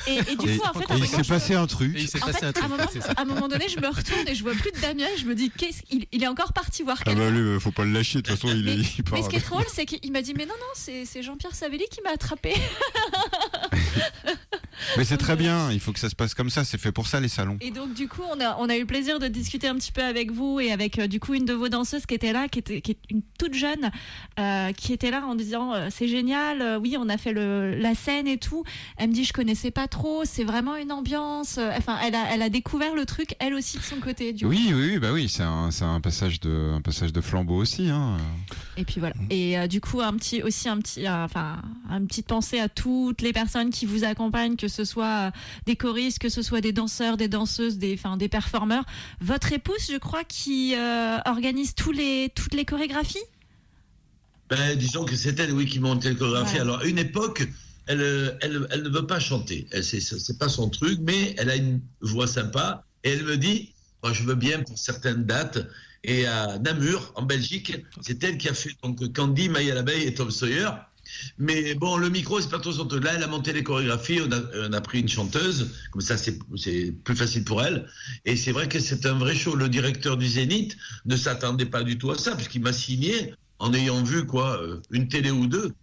et du coup, en fait, il s'est passé un truc. À un moment donné, je me retourne et je vois plus de Damien. Et je me dis, il est encore parti voir quelqu'un. Ah bah lui, faut pas le lâcher. De toute façon, il part. Mais ce qui est drôle, c'est qu'il m'a dit, mais non, c'est Jean-Pierre Savelli qui m'a attrapé. Mais c'est très bien, il faut que ça se passe comme ça, c'est fait pour ça les salons. Et donc du coup on a eu le plaisir de discuter un petit peu avec vous et avec du coup une de vos danseuses qui était là, qui est une toute jeune, qui était là en disant c'est génial, oui on a fait la scène et tout. Elle me dit je connaissais pas trop, c'est vraiment une ambiance, elle a découvert le truc elle aussi de son côté. Oui, c'est un passage de flambeau aussi. Hein. Et puis voilà. Et du coup une petite pensée à toutes les personnes qui vous accompagnent, que ce soit des choristes, que ce soit des danseurs, des danseuses, des performeurs. Votre épouse, je crois, qui organise toutes les chorégraphies. Ben, disons que c'est elle, oui, qui montait le chorégraphie. Ouais. Alors, à une époque, elle ne veut pas chanter. C'est pas son truc, mais elle a une voix sympa. Et elle me dit, moi, je veux bien pour certaines dates. Et à Namur, en Belgique, c'est elle qui a fait donc Candy, Maya l'abeille et Tom Sawyer. Mais bon, le micro, c'est pas trop son truc. Là, elle a monté les chorégraphies. On a pris une chanteuse. Comme ça, c'est plus facile pour elle. Et c'est vrai que c'est un vrai show. Le directeur du Zénith ne s'attendait pas du tout à ça, puisqu'il m'a signé en ayant vu une télé ou deux.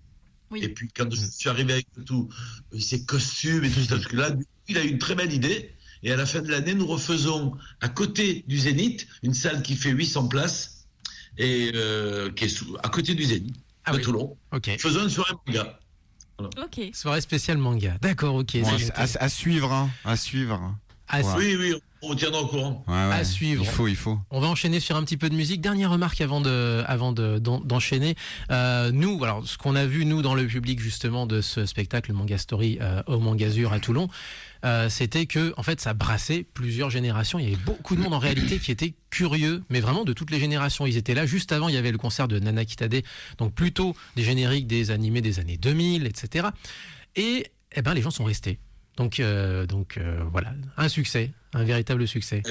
Oui. Et puis quand je suis arrivé avec tous ces costumes et tout ça, parce que là, il a eu une très belle idée. Et à la fin de l'année, nous refaisons à côté du Zénith une salle qui fait 800 places et qui est à côté du Zénith de Toulon. Ok. Faisons une soirée manga. Ok. Soirée spéciale manga. D'accord, ok. Bon, c'est à suivre, hein, à suivre. à, Ouais. Oui, on tiendra au courant. Ouais, à suivre. Il faut. On va enchaîner sur un petit peu de musique. Dernière remarque avant d'enchaîner. Nous, alors ce qu'on a vu nous dans le public justement de ce spectacle Manga Story au Mangazur à Toulon, c'était que en fait ça brassait plusieurs générations. Il y avait beaucoup de monde en réalité qui était curieux, mais vraiment de toutes les générations. Ils étaient là juste avant. Il y avait le concert de Nana Kitade, donc plutôt des génériques des animés des années 2000, etc. Et les gens sont restés. Donc voilà, un succès, un véritable succès.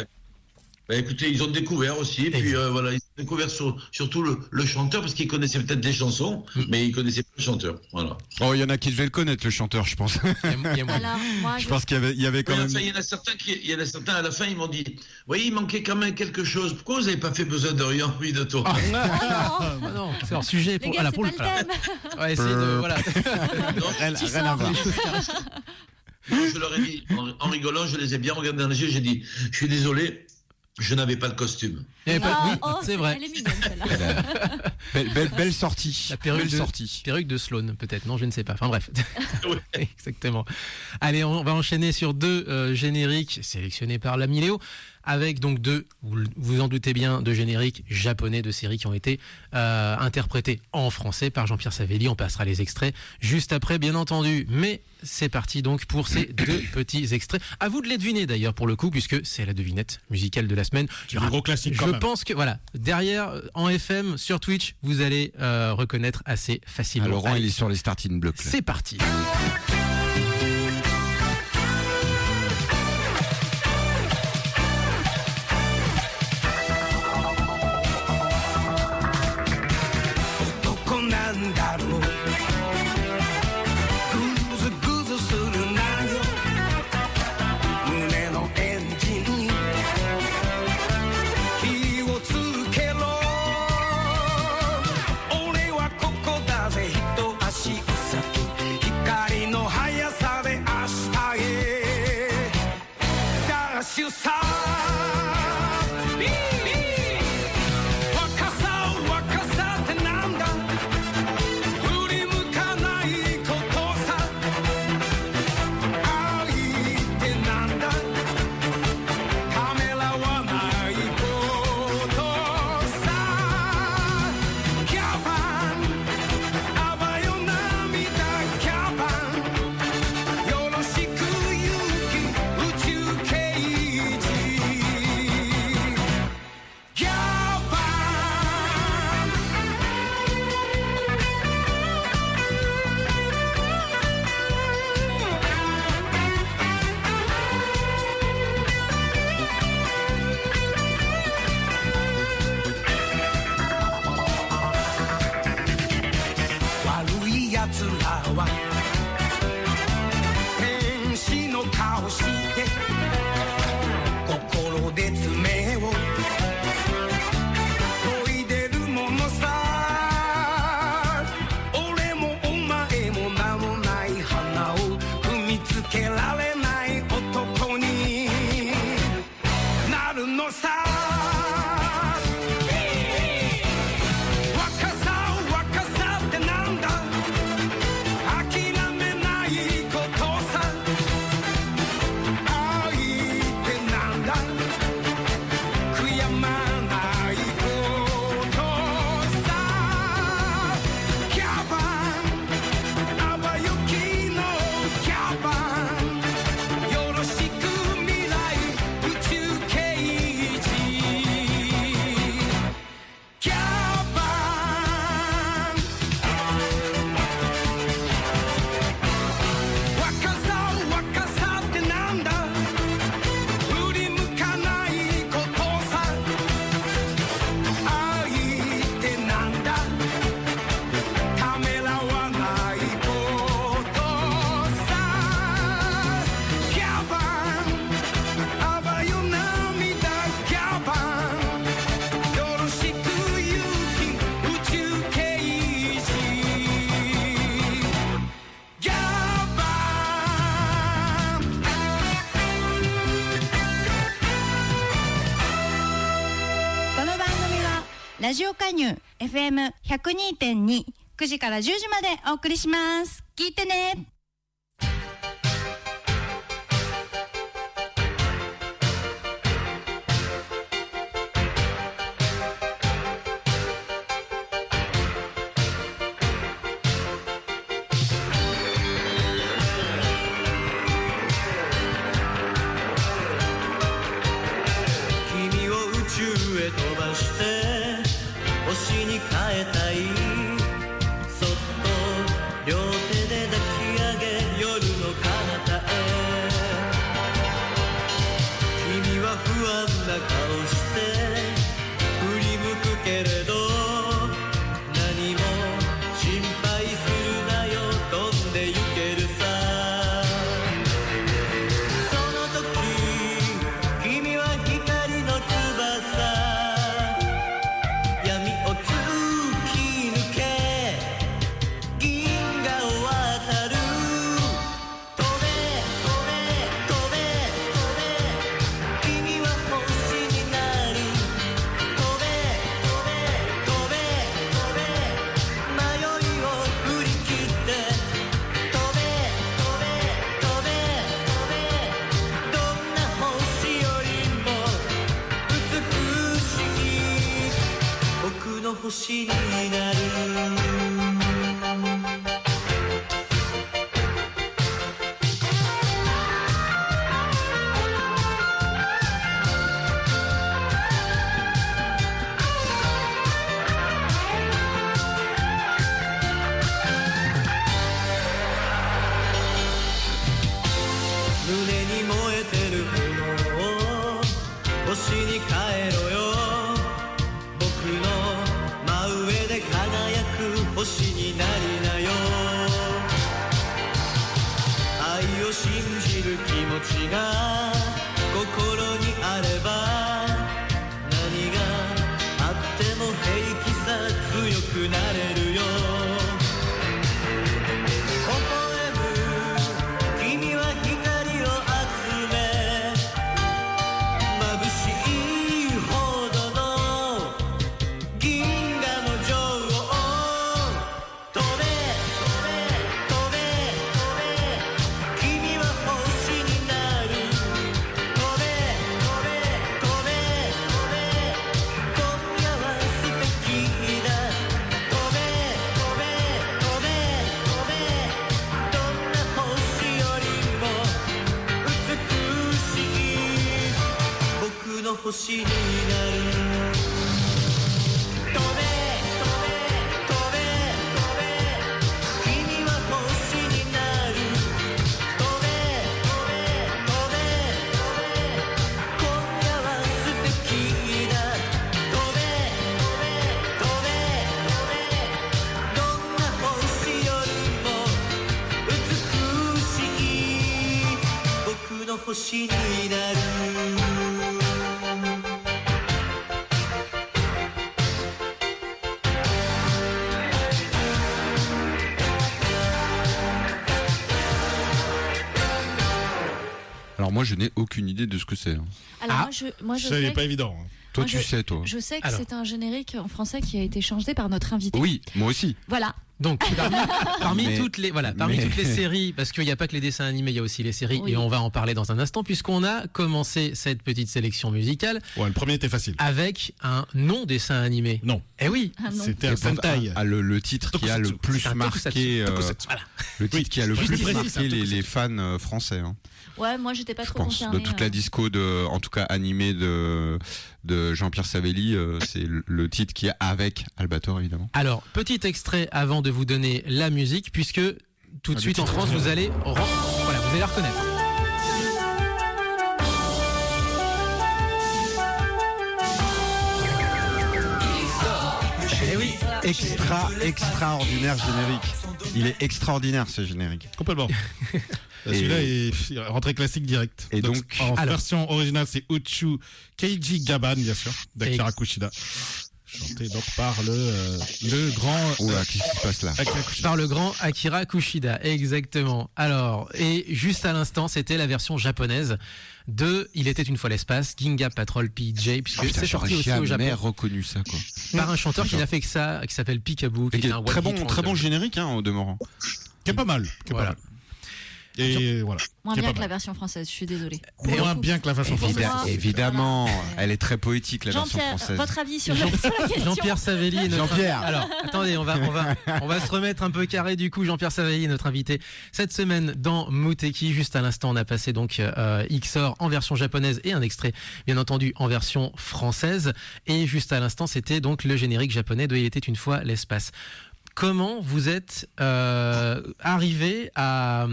Ben, écoutez, ils ont découvert aussi, et puis voilà, ils ont découvert surtout le chanteur, parce qu'ils connaissaient peut-être des chansons, mais ils connaissaient pas le chanteur. Voilà. Oh, il y en a qui devaient le connaître, le chanteur, je pense. Il y a moins. Alors, moi, Je pense qu'il y avait quand Oui, même. enfin, il y en a certains à la fin, ils m'ont dit, voyez, il manquait quand même quelque chose. Pourquoi vous n'avez pas fait besoin de rien, oui, de toi Ah non, c'est leur sujet les pour, gars, voilà, c'est pour pas le. le thème. On va essayer de voilà. Rien Tu à sors. voir. Non, je leur ai dit, en rigolant, je les ai bien regardés dans les yeux, j'ai dit, je suis désolé, je n'avais pas le costume. Il y avait pas- Ah, oui, oh, c'est vrai. Elle est mignonne, celle-là. Belle sortie. La perruque Belle de- sortie. Perruque de Sloane, peut-être. Non, je ne sais pas. Enfin bref. Ouais. Exactement. Allez, on va enchaîner sur deux génériques sélectionnés par l'ami Léo, avec donc deux, vous vous en doutez bien, deux génériques japonais de séries qui ont été interprétés en français par Jean-Pierre Savelli. On passera les extraits juste après, bien entendu. Mais c'est parti donc pour ces deux petits extraits. À vous de les deviner d'ailleurs pour le coup, puisque c'est la devinette musicale de la semaine. Du gros classique quand Je même. pense que voilà, derrière en FM sur Twitch, vous allez reconnaître assez facilement. Laurent, Allez, il est sur les starting blocks. là. c'est parti. ラジオ加入 FM102.2 9時から10時までお送りします。聞いてね。君を宇宙へ飛ばして星に変えたい。そっと両手で抱き上げ夜の彼方へ。君は不安な顔して振り向くけれど、何も心配するなよ、飛んで行けるさ。その時君は光の翼、闇を突き抜け銀河を渡る。飛べ飛べ飛べ飛べ、君は星になる。飛べ飛べ飛べ飛べ、迷いを振り切って飛べ飛べ飛べ飛べ、どんな星よりも美しい僕の星になる。胸に燃えてる炎を星に変えろよ。僕の真上で輝く星になりなよ。愛を信じる気持ちが心にあれば、何があっても平気さ、強くなれるよ。微笑む君は光を集め、眩しいほどの銀河の女王。飛べ飛べ飛べ飛べ、君は星になる。飛べ飛べ飛べ飛べ、今夜は素敵だ。飛べ飛べ飛べ飛べ、どんな星よりも美しい僕の星になる。飛べ飛べ飛べ飛べ、君は星になる。飛べ飛べ飛べ飛べ、今夜は素敵だ。飛べ飛べ飛べ飛べ、どんな星よりも美しい僕の星になる。Alors moi, je n'ai aucune idée de ce que c'est. Hein. Alors Ah. moi je Ça n'est sais pas évident. hein. Toi, Moi, tu sais, toi. je sais que Alors. c'est un générique en français qui a été changé par notre invité. Oui, moi aussi. Voilà. Donc parmi Mais- toutes les séries, parce qu'il n'y a pas que les dessins animés, il y a aussi les séries, Oui. et on va en parler dans un instant, puisqu'on a commencé cette petite sélection musicale Ouais, le premier était facile. avec un non-dessin animé. Non, Eh oui. Ah non. c'était un Et donc, Sentai. le titre qui a le Tokusatsu. plus C'est un marqué, tokusatsu. Voilà. le titre Oui, qui a le plus plus précis, c'est un marqué les tokusatsu. fans français. Hein. Ouais, moi j'étais pas Je trop pense concernée. de toute la disco en tout cas animée de Jean-Pierre Savelli, c'est le titre qui est avec Albator évidemment. Alors, petit extrait avant de vous donner la musique, puisque tout de Ah, suite le en titre. France, vous allez la reconnaître. Eh oui, extraordinaire générique. Il est extraordinaire ce générique. Complètement. Celui-là est rentré classique direct. Et donc, en alors. version originale, c'est Uchu Keiji Gaban, bien sûr, d'Akira Kushida. Chanté donc par le grand Oula, qu'est-ce qui se passe là? Akira Kushida. Par le grand Akira Kushida, exactement. Alors, et juste à l'instant, c'était la version japonaise de Il était une fois l'espace, Ginga Patrol PJ, puisque Oh, putain, c'est sorti j'aurais aussi au Japon. jamais reconnu ça quoi. par un chanteur qui n'a fait que ça, qui s'appelle Peekaboo, qui Et qui est est un très one hit bon wonder. générique, au demeurant. Qui est pas mal. Voilà. Et voilà. Moins Qui est bien pas que la mal. version française, je suis désolée. Et moins bien que la façon Évidemment. française. Voilà. Évidemment, elle est très poétique la version Jean-Pierre, française. votre avis sur la question? Jean-Pierre Savelli est notre Jean-Pierre. Alors, attendez, on va se remettre un peu carré du coup. Jean-Pierre Savelli est notre invité cette semaine dans Muteki. Juste à l'instant, on a passé donc XOR en version japonaise et un extrait, bien entendu, en version française. Et juste à l'instant, c'était donc le générique japonais de Il était une fois l'espace. Comment vous êtes arrivé à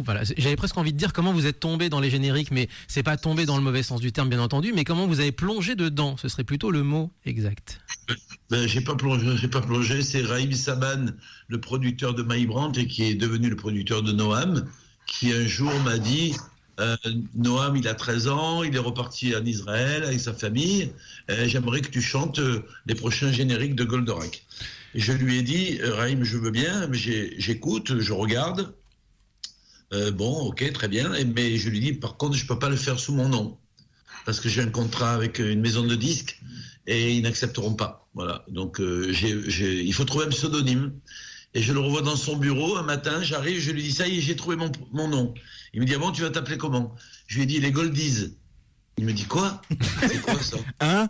voilà, j'avais presque envie de dire comment vous êtes tombé dans les génériques, mais c'est pas tombé dans le mauvais sens du terme, bien entendu, mais comment vous avez plongé dedans, ce serait plutôt le mot exact. Ben, j'ai pas plongé. C'est Raïm Saban, le producteur de My Brand et qui est devenu le producteur de Noam, qui un jour m'a dit Noam, il a 13 ans, il est reparti en Israël avec sa famille. J'aimerais que tu chantes les prochains génériques de Goldorak. Et je lui ai dit, Raïm, je veux bien, mais j'écoute, je regarde. Bon, ok, très bien. Mais je lui dis, par contre, je peux pas le faire sous mon nom. Parce que j'ai un contrat avec une maison de disques et ils n'accepteront pas. Voilà. Donc, il faut trouver un pseudonyme. Et je le revois dans son bureau. Un matin, j'arrive, je lui dis, ça y est, j'ai trouvé mon nom. Il me dit, ah bon, tu vas t'appeler comment? Je lui ai dit, les Goldies. Il me dit, quoi? C'est quoi ça? Hein?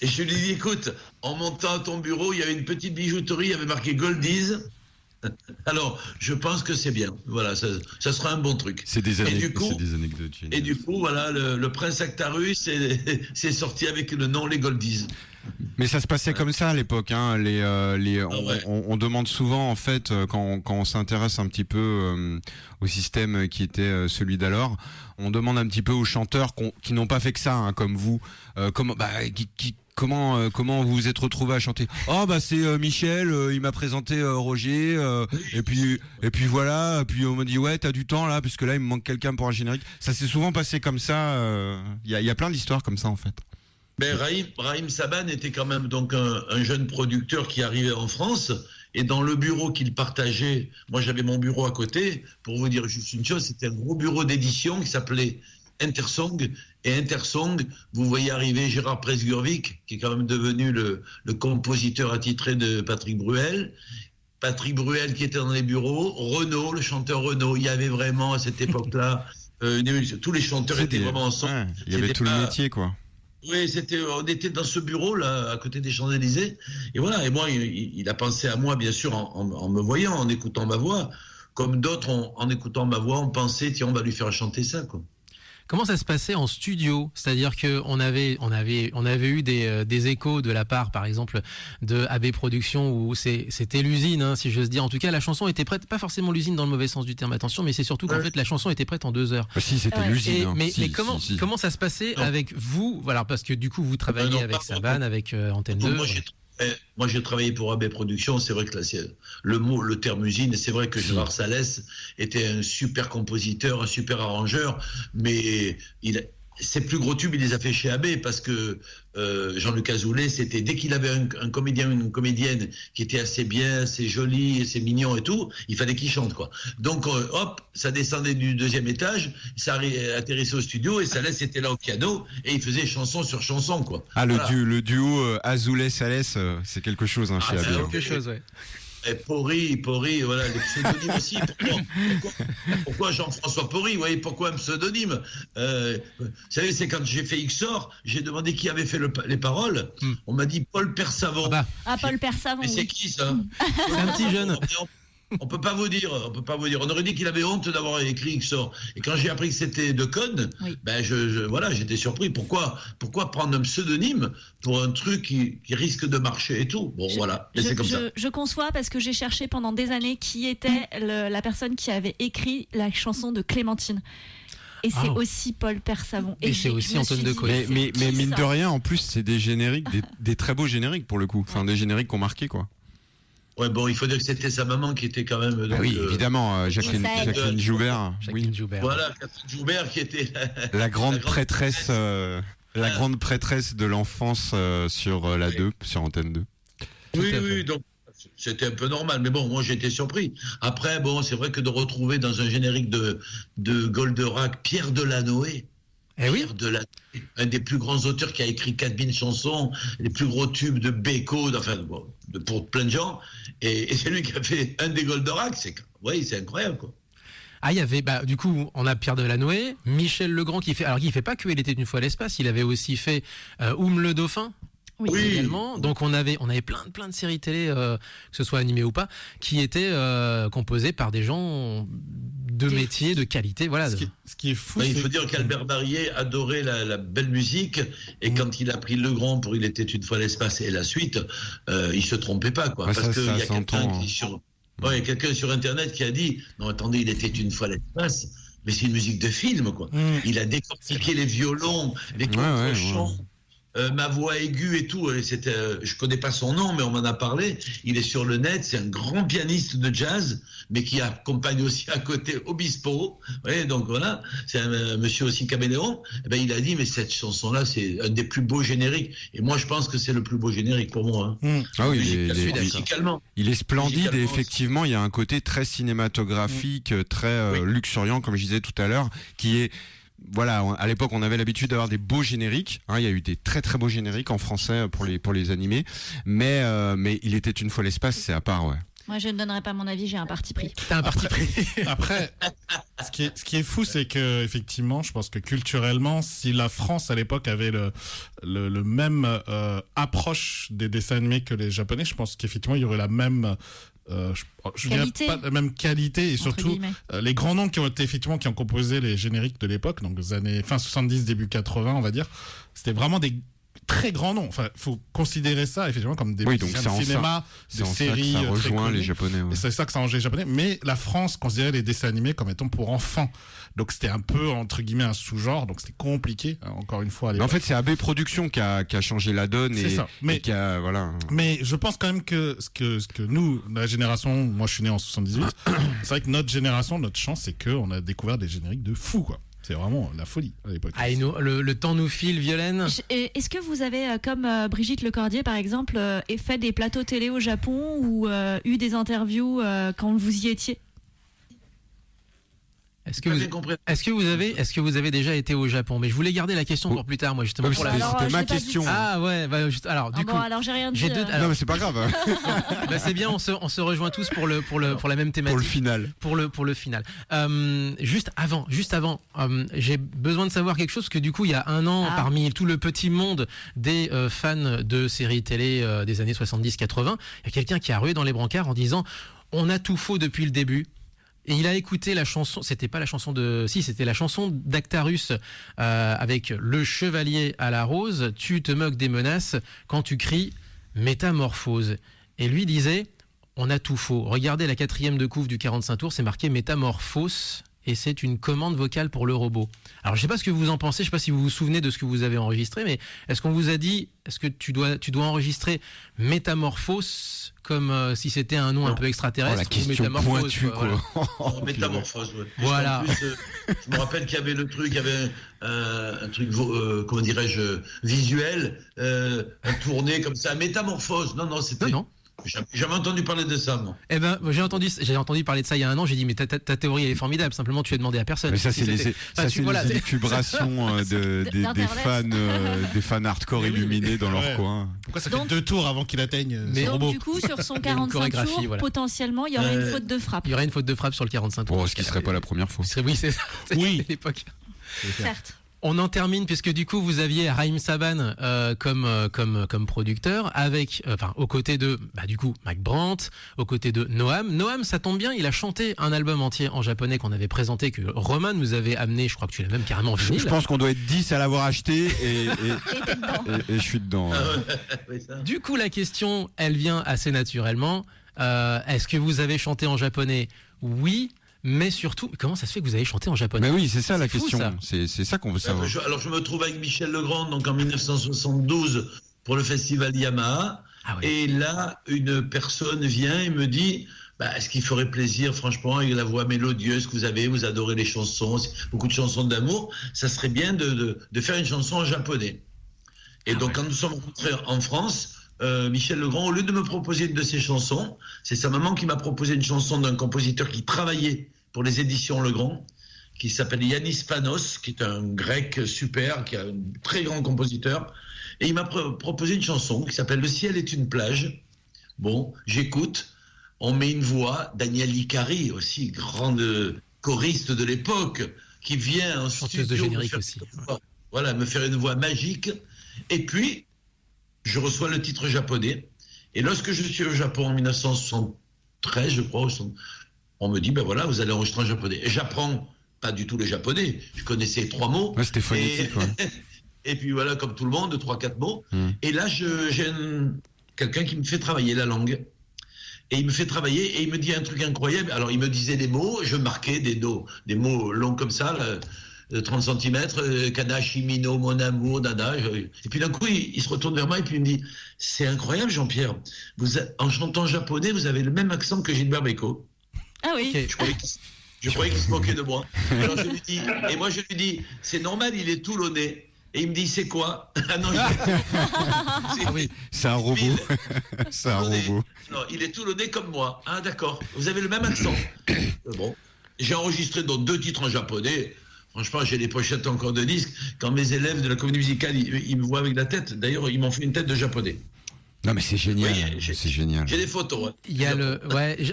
Et je lui ai dit, écoute, en montant à ton bureau, il y avait une petite bijouterie, il y avait marqué Goldies. Alors, je pense que c'est bien. Voilà, ça sera un bon truc. C'est des Et anecdotes. du coup- C'est des anecdotes géniales. Et du coup, voilà, le prince Actarus c'est sorti avec le nom Les Goldies. Mais ça se passait comme ça à l'époque. Ouais. On demande souvent, en fait, quand on s'intéresse un petit peu au système qui était celui d'alors, on demande un petit peu aux chanteurs qui n'ont pas fait que ça, comme vous, comment vous vous êtes retrouvé à chanter. Oh bah c'est Michel, il m'a présenté Roger, et puis voilà, puis on m'a dit ouais t'as du temps là, puisque là il me manque quelqu'un pour un générique. Ça s'est souvent passé comme ça. Il y a plein d'histoires comme ça en fait. Ben, Raïm Saban était quand même donc un jeune producteur qui arrivait en France. Et dans le bureau qu'il partageait, moi j'avais mon bureau à côté, pour vous dire juste une chose, c'était un gros bureau d'édition qui s'appelait Intersong. Et Intersong, vous voyez arriver Gérard Presgurvic, qui est quand même devenu le compositeur attitré de Patrick Bruel. Patrick Bruel qui était dans les bureaux, Renaud, le chanteur Renaud. Il y avait vraiment à cette époque-là, tous les chanteurs étaient vraiment ensemble. Ouais, il y avait C'était tout le pas- métier quoi. Oui, on était dans ce bureau-là, à côté des Champs-Élysées. Et voilà, et moi, il a pensé à moi, bien sûr, en me voyant, en écoutant ma voix. Comme d'autres, en écoutant ma voix, on pensait, tiens, on va lui faire chanter ça, quoi. Comment ça se passait en studio? C'est-à-dire que on avait eu des échos de la part, par exemple, de AB Productions où c'était l'usine, si j'ose dire. En tout cas, la chanson était prête, pas forcément l'usine dans le mauvais sens du terme, attention, mais c'est surtout qu'en fait la chanson était prête en 2 heures. Si c'était Ouais. l'usine. Mais Si, comment si. comment ça se passait Non. avec vous? Voilà, parce que du coup vous travaillez non, avec pas- Saban, avec Antenne 2. Moi, j'ai travaillé pour AB Productions. C'est vrai que là, c'est le terme usine. Et c'est vrai que Gérard Salès était un super compositeur, un super arrangeur. Mais ses plus gros tubes, il les a fait chez AB parce que Jean-Luc Azoulay, c'était dès qu'il avait un comédien ou une comédienne qui était assez bien, assez joli, assez mignon et tout, il fallait qu'il chante, quoi. Donc, hop, ça descendait du 2e étage, ça atterrissait au studio et Salès était là au piano et il faisait chanson sur chanson, quoi. Ah le, Voilà. le duo Azoulay-Salès, c'est quelque chose chez Ah, AB. c'est Quelque chose, ouais. Et Porry, voilà, les pseudonymes aussi. Pourquoi Jean-François Porry? Vous voyez, pourquoi un pseudonyme? Vous savez, c'est quand j'ai fait XOR, j'ai demandé qui avait fait les paroles. On m'a dit Paul Persavon. Ah bah, Ah, Paul Persavon. Mais c'est Oui. qui ça? c'est un petit jeune. On peut pas vous dire. On aurait dit qu'il avait honte d'avoir écrit XOR. Et quand j'ai appris que c'était de code, Oui. ben voilà, j'étais surpris. Pourquoi prendre un pseudonyme pour un truc qui risque de marcher et tout? Bon, voilà. Et c'est comme ça. Je conçois parce que j'ai cherché pendant des années qui était la personne qui avait écrit la chanson de Clémentine. Et c'est Ah. aussi Paul Persavon. Et c'est je aussi me Antoine suis dit, Decaune. Mais c'est qui, mine ça de rien, en plus, c'est des génériques, des très beaux génériques pour le coup. Enfin, des génériques qui ont marqué, quoi. Ouais, bon, il faut dire que c'était sa maman qui était quand même. Donc, oui, évidemment, Jacqueline Michel. Joubert. Jacqueline Oui. Joubert. Voilà, Catherine Joubert qui était. La grande La grande prêtresse, la grande prêtresse de l'enfance sur la 2, sur Antenne 2. Oui, à fait. oui, donc c'était un peu normal. Mais bon, moi j'étais surpris. Après, bon, c'est vrai que de retrouver dans un générique de Goldorak Pierre Delanoë. Eh oui. Pierre Delannoy, un des plus grands auteurs qui a écrit 4000 chansons, les plus gros tubes de Beko, enfin, bon, pour plein de gens. Et c'est lui qui a fait un des Goldorak. C'est incroyable, quoi. Ah, il y avait, du coup, on a Pierre Delannoy, Michel Legrand qui fait pas que Il était une fois l'espace, il avait aussi fait le Dauphin. Oui. Également. Donc on avait plein de séries télé, que ce soit animées ou pas, qui étaient composées par des gens de métier, de qualité. Voilà. Ce qui est fou, Il c'est faut dire qu'Albert Barrier adorait la belle musique, et quand il a pris Legrand pour Il était une fois l'espace et la suite, il se trompait pas, quoi. Ouais, parce qu'il y a s'entend, quelqu'un il y a quelqu'un sur Internet qui a dit non, attendez, Il était une fois l'espace, mais c'est une musique de film, quoi. Il a décortiqué les violons, les contre-chants. Ma voix aiguë et tout, je connais pas son nom, mais on m'en a parlé. Il est sur le net, c'est un grand pianiste de jazz, mais qui accompagne aussi à côté Obispo. Ouais, donc voilà, c'est un monsieur aussi caméléon. Et ben, il a dit, mais cette chanson-là, c'est un des plus beaux génériques. Et moi, je pense que c'est le plus beau générique pour moi. Ah oui, Musicalement. il est splendide, et Musicalement, effectivement, il y a un côté très cinématographique, très luxuriant, comme je disais tout à l'heure, qui est... Voilà, à l'époque, on avait l'habitude d'avoir des beaux génériques. Il y a eu des très très beaux génériques en français pour les animés, mais Il était une fois l'espace, c'est à part, ouais. Moi, je ne donnerai pas mon avis, j'ai un parti pris. T'as un parti pris. Après, ce qui est fou, c'est que effectivement, je pense que culturellement, si la France à l'époque avait le même approche des dessins animés que les Japonais, je pense qu'effectivement, il y aurait la même je dirais pas la même qualité, et surtout les grands noms qui ont composé les génériques de l'époque, donc les années fin 70 début 80, on va dire, c'était vraiment des très grands noms. Enfin, faut considérer ça effectivement comme des musiciens de cinéma, de séries. Ça rejoint les Japonais. Ouais. Et c'est ça que ça rejoint les Japonais. Mais la France considérait les dessins animés comme étant pour enfants. Donc c'était un peu entre guillemets un sous-genre. Donc c'était compliqué. Encore une fois. En fait, c'est AB Productions qui a changé la donne et qui a voilà. Mais je pense quand même que ce que nous, la génération, moi je suis né en 78. C'est vrai que notre génération, notre chance, c'est que on a découvert des génériques de fou, quoi. C'est vraiment la folie à l'époque. Ah, le temps nous file, Violaine. Est-ce que vous avez, comme Brigitte Lecordier par exemple, fait des plateaux télé au Japon ou eu des interviews quand vous y étiez ? Est-ce que vous avez déjà été au Japon? Mais je voulais garder la question pour plus tard, moi justement. C'était ma question. Ah ouais, alors du coup. Alors j'ai rien dit. Non mais c'est pas grave. C'est bien, on se rejoint tous pour la même thématique. Pour le final. Juste avant, j'ai besoin de savoir quelque chose, que du coup il y a un an, parmi tout le petit monde des fans de séries télé des années 70-80, il y a quelqu'un qui a rué dans les brancards en disant on a tout faux depuis le début. Et il a écouté la chanson, c'était la chanson d'Actarus avec le chevalier à la rose, tu te moques des menaces quand tu cries métamorphose. Et lui disait, on a tout faux. Regardez la 4e de couve du 45 tours, c'est marqué métamorphose. Et c'est une commande vocale pour le robot. Alors je sais pas ce que vous en pensez, je sais pas si vous vous souvenez de ce que vous avez enregistré, mais est-ce qu'on vous a dit, est-ce que tu dois enregistrer métamorphose comme si c'était un nom un peu extraterrestre? La question pointue, quoi. Voilà. Métamorphose, ouais. Voilà. En plus, je me rappelle qu'il y avait il y avait un truc, comment dirais-je, visuel, un tourné comme ça, métamorphose. Non, c'était... Non. J'ai jamais entendu parler de ça, moi. Eh ben, j'ai entendu parler de ça il y a un an. J'ai dit, mais ta théorie elle est formidable. Simplement, tu as demandé à personne. Mais ça, c'est les élucubrations des fans hardcore illuminés dans leur coin. Pourquoi ça fait 2 tours avant qu'il atteigne ce donc robot? du coup, sur son 45 tours, potentiellement, il y aurait une faute de frappe. Il y aurait une faute de frappe sur le 45 tours. Ce qui serait pas la première fois. Oui, c'est ça. Oui. L'époque. Certes. On en termine puisque du coup vous aviez Raïm Saban comme producteur, avec aux côtés de du coup Mac Brandt, aux côtés de Noam. Noam, ça tombe bien, il a chanté un album entier en japonais qu'on avait présenté, que Roman nous avait amené. Je crois que tu l'as même carrément fini. Je pense qu'on doit être 10 à l'avoir acheté et je suis dedans. Du coup la question, elle vient assez naturellement. Est-ce que vous avez chanté en japonais? Oui. Mais surtout, comment ça se fait que vous avez chanté en japonais? Mais oui, c'est ça la fou, question. Ça. C'est ça qu'on veut savoir. Alors je me trouve avec Michel Legrand, donc en 1972 pour le festival Yamaha. Ah oui. Et là, une personne vient et me dit, est-ce qu'il ferait plaisir, franchement, avec la voix mélodieuse que vous adorez les chansons, beaucoup de chansons d'amour, ça serait bien de faire une chanson en japonais. Et donc quand nous sommes rencontrés en France, Michel Legrand, au lieu de me proposer une de ses chansons, c'est sa maman qui m'a proposé une chanson d'un compositeur qui travaillait pour les éditions Legrand, qui s'appelle Yanis Panos, qui est un grec super, qui est un très grand compositeur. Et il m'a proposé une chanson qui s'appelle Le ciel est une plage. Bon, j'écoute. On met une voix, Daniel Icari aussi, grande choriste de l'époque, qui vient en Chanteuse studio de générique me faire aussi. une voix, voilà, me faire une voix magique. Et puis, je reçois le titre japonais. Et lorsque je suis au Japon en 1973, je crois, on me dit, ben voilà, vous allez enregistrer en japonais. Et j'apprends pas du tout le japonais. Je connaissais 3 mots. Ouais, c'était phonétique, ouais. Et puis voilà, comme tout le monde, 3-4 mots. Et là, j'ai quelqu'un qui me fait travailler la langue. Et il me fait travailler et il me dit un truc incroyable. Alors, il me disait des mots, je marquais des mots longs comme ça, de 30 cm, Kadashi, Mino, mon amour, dada. Et puis d'un coup, il se retourne vers moi et puis il me dit, c'est incroyable, Jean-Pierre. En chantant japonais, vous avez le même accent que Gilbert Bécaud. Ah oui. Ok. Je croyais qu'il se moquait de moi. Alors je lui dis, et moi je lui dis, c'est normal, il est toulonnais. Et il me dit, c'est quoi? Ah non, C'est un robot. C'est un robot. Non, il est toulonnais comme moi. Ah d'accord, vous avez le même accent. Bon, j'ai enregistré donc 2 titres en japonais. Franchement, j'ai les pochettes encore de disques. Quand mes élèves de la comédie musicale, ils me voient avec la tête. D'ailleurs, ils m'ont fait une tête de japonais. Non, mais c'est génial. Oui, c'est génial. J'ai des photos. Hein. Il y a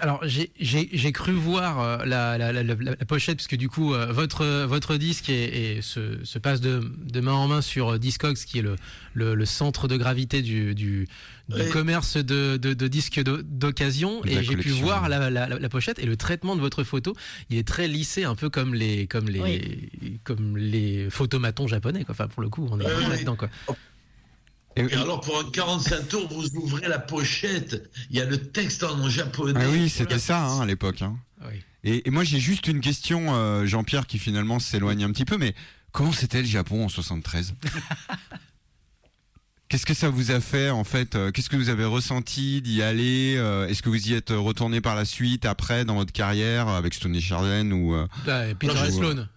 alors j'ai cru voir la pochette parce que du coup votre disque se passe de main en main sur Discogs qui est le centre de gravité du commerce de disques d'occasion, De la et j'ai pu collection. voir la pochette et le traitement de votre photo, il est très lissé, un peu comme les photomatons japonais quoi. Enfin pour le coup on est vraiment là-dedans quoi. Et alors, pour un 45 tours, vous ouvrez la pochette, il y a le texte en japonais. Ah oui, c'était ça à l'époque. Oui. Et moi, j'ai juste une question, Jean-Pierre, qui finalement s'éloigne un petit peu, mais comment c'était le Japon en 73 ? Qu'est-ce que ça vous a fait, en fait ? Qu'est-ce que vous avez ressenti d'y aller ? Est-ce que vous y êtes retourné par la suite, après, dans votre carrière, avec Stony Charden ou... Peter Non, et Sloan.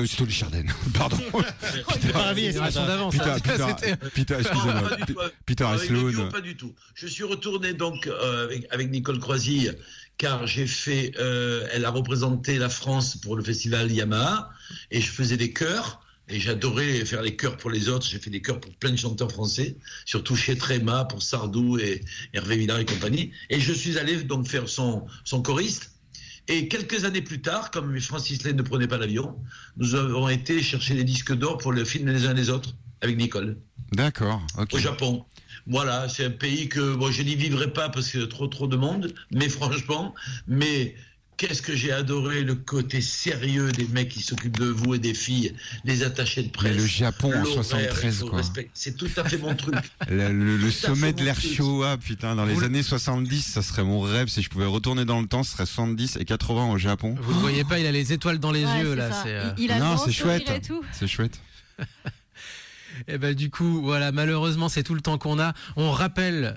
Stony Charden, pardon. Génération d'avant, ça. Peter, excusez-moi. Pas du tout. Peter et Avec le duo, Sloan. pas du tout. Je suis retourné donc avec Nicole Croisille, car j'ai fait, elle a représenté la France pour le festival Yamaha, et je faisais des chœurs. Et j'adorais faire les chœurs pour les autres. J'ai fait des chœurs pour plein de chanteurs français, surtout chez Tréma, pour Sardou et Hervé Villard et compagnie. Et je suis allé donc faire son choriste. Et quelques années plus tard, comme Francis Lane ne prenait pas l'avion, nous avons été chercher les disques d'or pour le film Les uns les autres, avec Nicole, D'accord, ok. au Japon. Voilà, c'est un pays que bon, je n'y vivrai pas parce qu'il y a trop de monde, mais franchement, qu'est-ce que j'ai adoré le côté sérieux des mecs qui s'occupent de vous et des filles, les attachés de presse. Mais le Japon en l'horaire, 73, il faut quoi. respecter. C'est tout à fait mon truc. Le sommet de l'air mon truc. chaud, putain, dans les années 70, ça serait mon rêve. Si je pouvais retourner dans le temps, ce serait 70 et 80 au Japon. Vous le voyez pas, il a les étoiles dans les Ouais, yeux c'est là. ça. C'est, Il a le Non, grand c'est sourire chouette. et tout. C'est chouette. Et ben du coup, voilà, malheureusement, c'est tout le temps qu'on a. On rappelle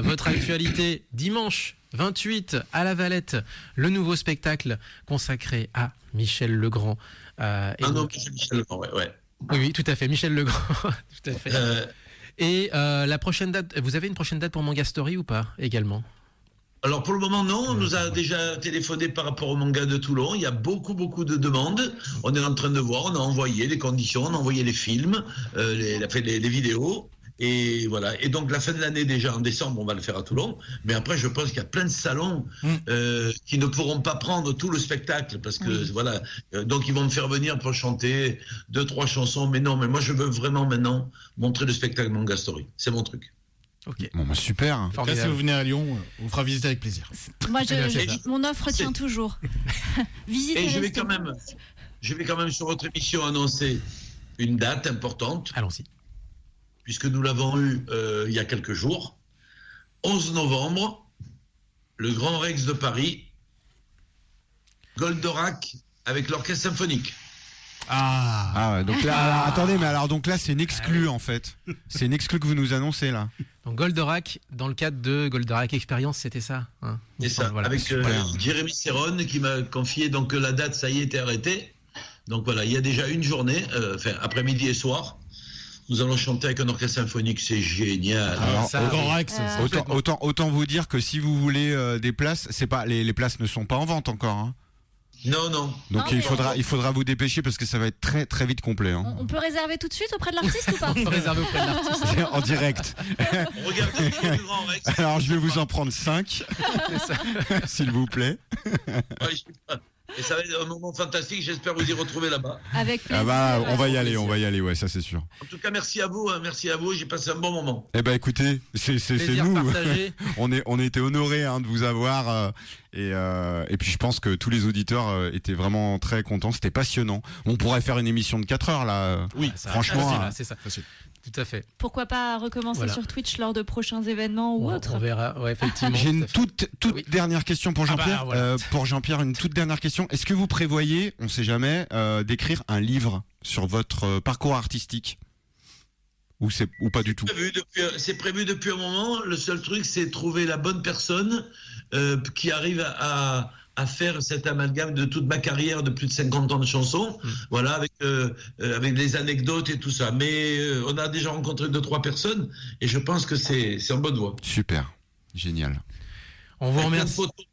votre actualité dimanche 28 à la Valette, le nouveau spectacle consacré à Michel Legrand. Et Non, donc- Michel Legrand, ouais. oui, tout à fait, Michel Legrand. Tout à fait. Et la prochaine date, vous avez une prochaine date pour Manga Story ou pas également? Alors pour le moment, non. On nous a déjà téléphoné par rapport au manga de Toulon. Il y a beaucoup de demandes. On est en train de voir. On a envoyé les conditions, on a envoyé les films, les vidéos. Et voilà. Et donc la fin de l'année déjà en décembre, on va le faire à Toulon. Mais après, je pense qu'il y a plein de salons qui ne pourront pas prendre tout le spectacle parce que voilà. Donc ils vont me faire venir pour chanter 2-3 chansons. Mais non, mais moi je veux vraiment maintenant montrer le spectacle Manga Story. C'est mon truc. Ok. Bon, bah, super. Après, si Formidable. vous venez à Lyon, on vous fera visiter avec plaisir. Moi, Eh bien, c'est ça. mon offre tient toujours. Visitez Et je vais restez. quand même sur votre émission annoncer une date importante, Allons-y. puisque nous l'avons eu il y a quelques jours. 11 novembre, le Grand Rex de Paris, Goldorak avec l'Orchestre Symphonique. Ah ouais, donc là, attendez, mais alors donc là, c'est une exclue en fait. C'est une exclue que vous nous annoncez là. Donc Goldorak, dans le cadre de Goldorak Experience, c'était ça, hein, il me C'est ça, semble, voilà. avec super. Jérémy Serron qui m'a confié donc que la date, ça y est, était arrêtée. Donc voilà, il y a déjà une journée, après-midi et soir. Nous allons chanter avec un orchestre symphonique, c'est génial. Alors, ça, Grand Rex, autant vous dire que si vous voulez des places, c'est pas les places ne sont pas en vente encore. Hein. Non, non. Donc Non, mais il faudra vous dépêcher parce que ça va être très très vite complet. Hein. On peut réserver tout de suite auprès de l'artiste ou pas? On peut réserver auprès de l'artiste. En direct. On regarde le plus grand Rex. Alors je vais vous en prendre 5, s'il vous plaît. Ouais, je sais pas. Et ça va être un moment fantastique, j'espère vous y retrouver là-bas. Avec plaisir. Ah bah on va y aller, ouais, ça c'est sûr. En tout cas, merci à vous, j'ai passé un bon moment. Eh ben écoutez, c'est Plaisir nous. partagé. On a été honorés de vous avoir et puis je pense que tous les auditeurs étaient vraiment très contents. C'était passionnant. On pourrait faire une émission de 4 heures là. Oui, Ça, franchement, facile, hein. là, c'est ça. Facile. Tout à fait. Pourquoi pas recommencer Voilà. sur Twitch lors de prochains événements ou autres? On verra. Ouais, effectivement. J'ai une tout à fait. toute Oui. dernière question pour Ah bah, Jean-Pierre. voilà. Pour Jean-Pierre, une toute dernière question. Est-ce que vous prévoyez, on sait jamais, d'écrire un livre sur votre parcours artistique ou pas du tout? C'est prévu depuis un moment. Le seul truc, c'est trouver la bonne personne qui arrive à faire cet amalgame de toute ma carrière de plus de 50 ans de chansons, voilà, avec des anecdotes et tout ça. Mais on a déjà rencontré 2-3 personnes et je pense que c'est en bonne voie. Super, génial. On vous Plein de remercie. photos.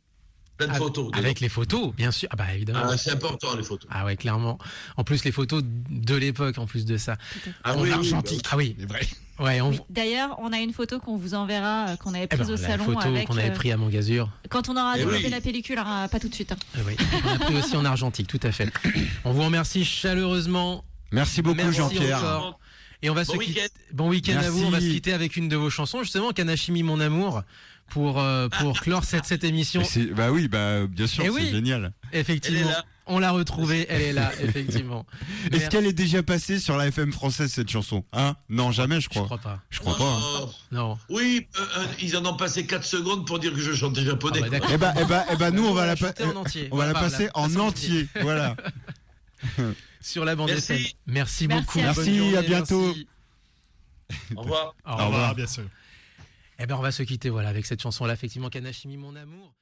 Plein de photos. Avec les photos, bien sûr. Ah bah évidemment. Ah, c'est important, les photos. Ah ouais, clairement. En plus, les photos de l'époque, en plus de ça. Ah On oui, a oui, argentique. Ah oui. C'est vrai. Ouais, Oui. D'ailleurs, on a une photo qu'on vous enverra, qu'on avait prise au la salon photo avec. qu'on avait pris à Montgazur. Quand on aura Eh développé oui. la pellicule, hein, pas tout de suite. Hein. Oui. On a pris aussi en argentique, tout à fait. On vous remercie chaleureusement. Merci beaucoup Merci Jean-Pierre. encore. Et on va Bon se week-end. quitter. Bon week-end à vous. On va se Merci. quitter avec une de vos chansons, justement, Kanashimi mon amour, pour clore cette émission. Bah oui, bah bien sûr, Eh c'est oui. génial. Effectivement. Elle est là. On l'a retrouvée, elle est là, effectivement. Est-ce qu'elle est déjà passée sur la FM française cette chanson? Hein? Non, jamais, je Je crois. crois pas. Je crois pas. Hein. Non. Oui, ils en ont passé 4 secondes pour dire que je chantais japonais. Ah bah, quoi. d'accord. Eh ben, nous on va la chanter en entier. on va la Enfin, passer en entier. Voilà. Sur la bande Merci. FM. Merci Merci beaucoup. à Bonne vous. journée, À bientôt. merci. Au revoir. Au Au revoir. revoir, bien sûr. Eh ben, on va se quitter, voilà, avec cette chanson-là, effectivement, Kanashimi mon amour.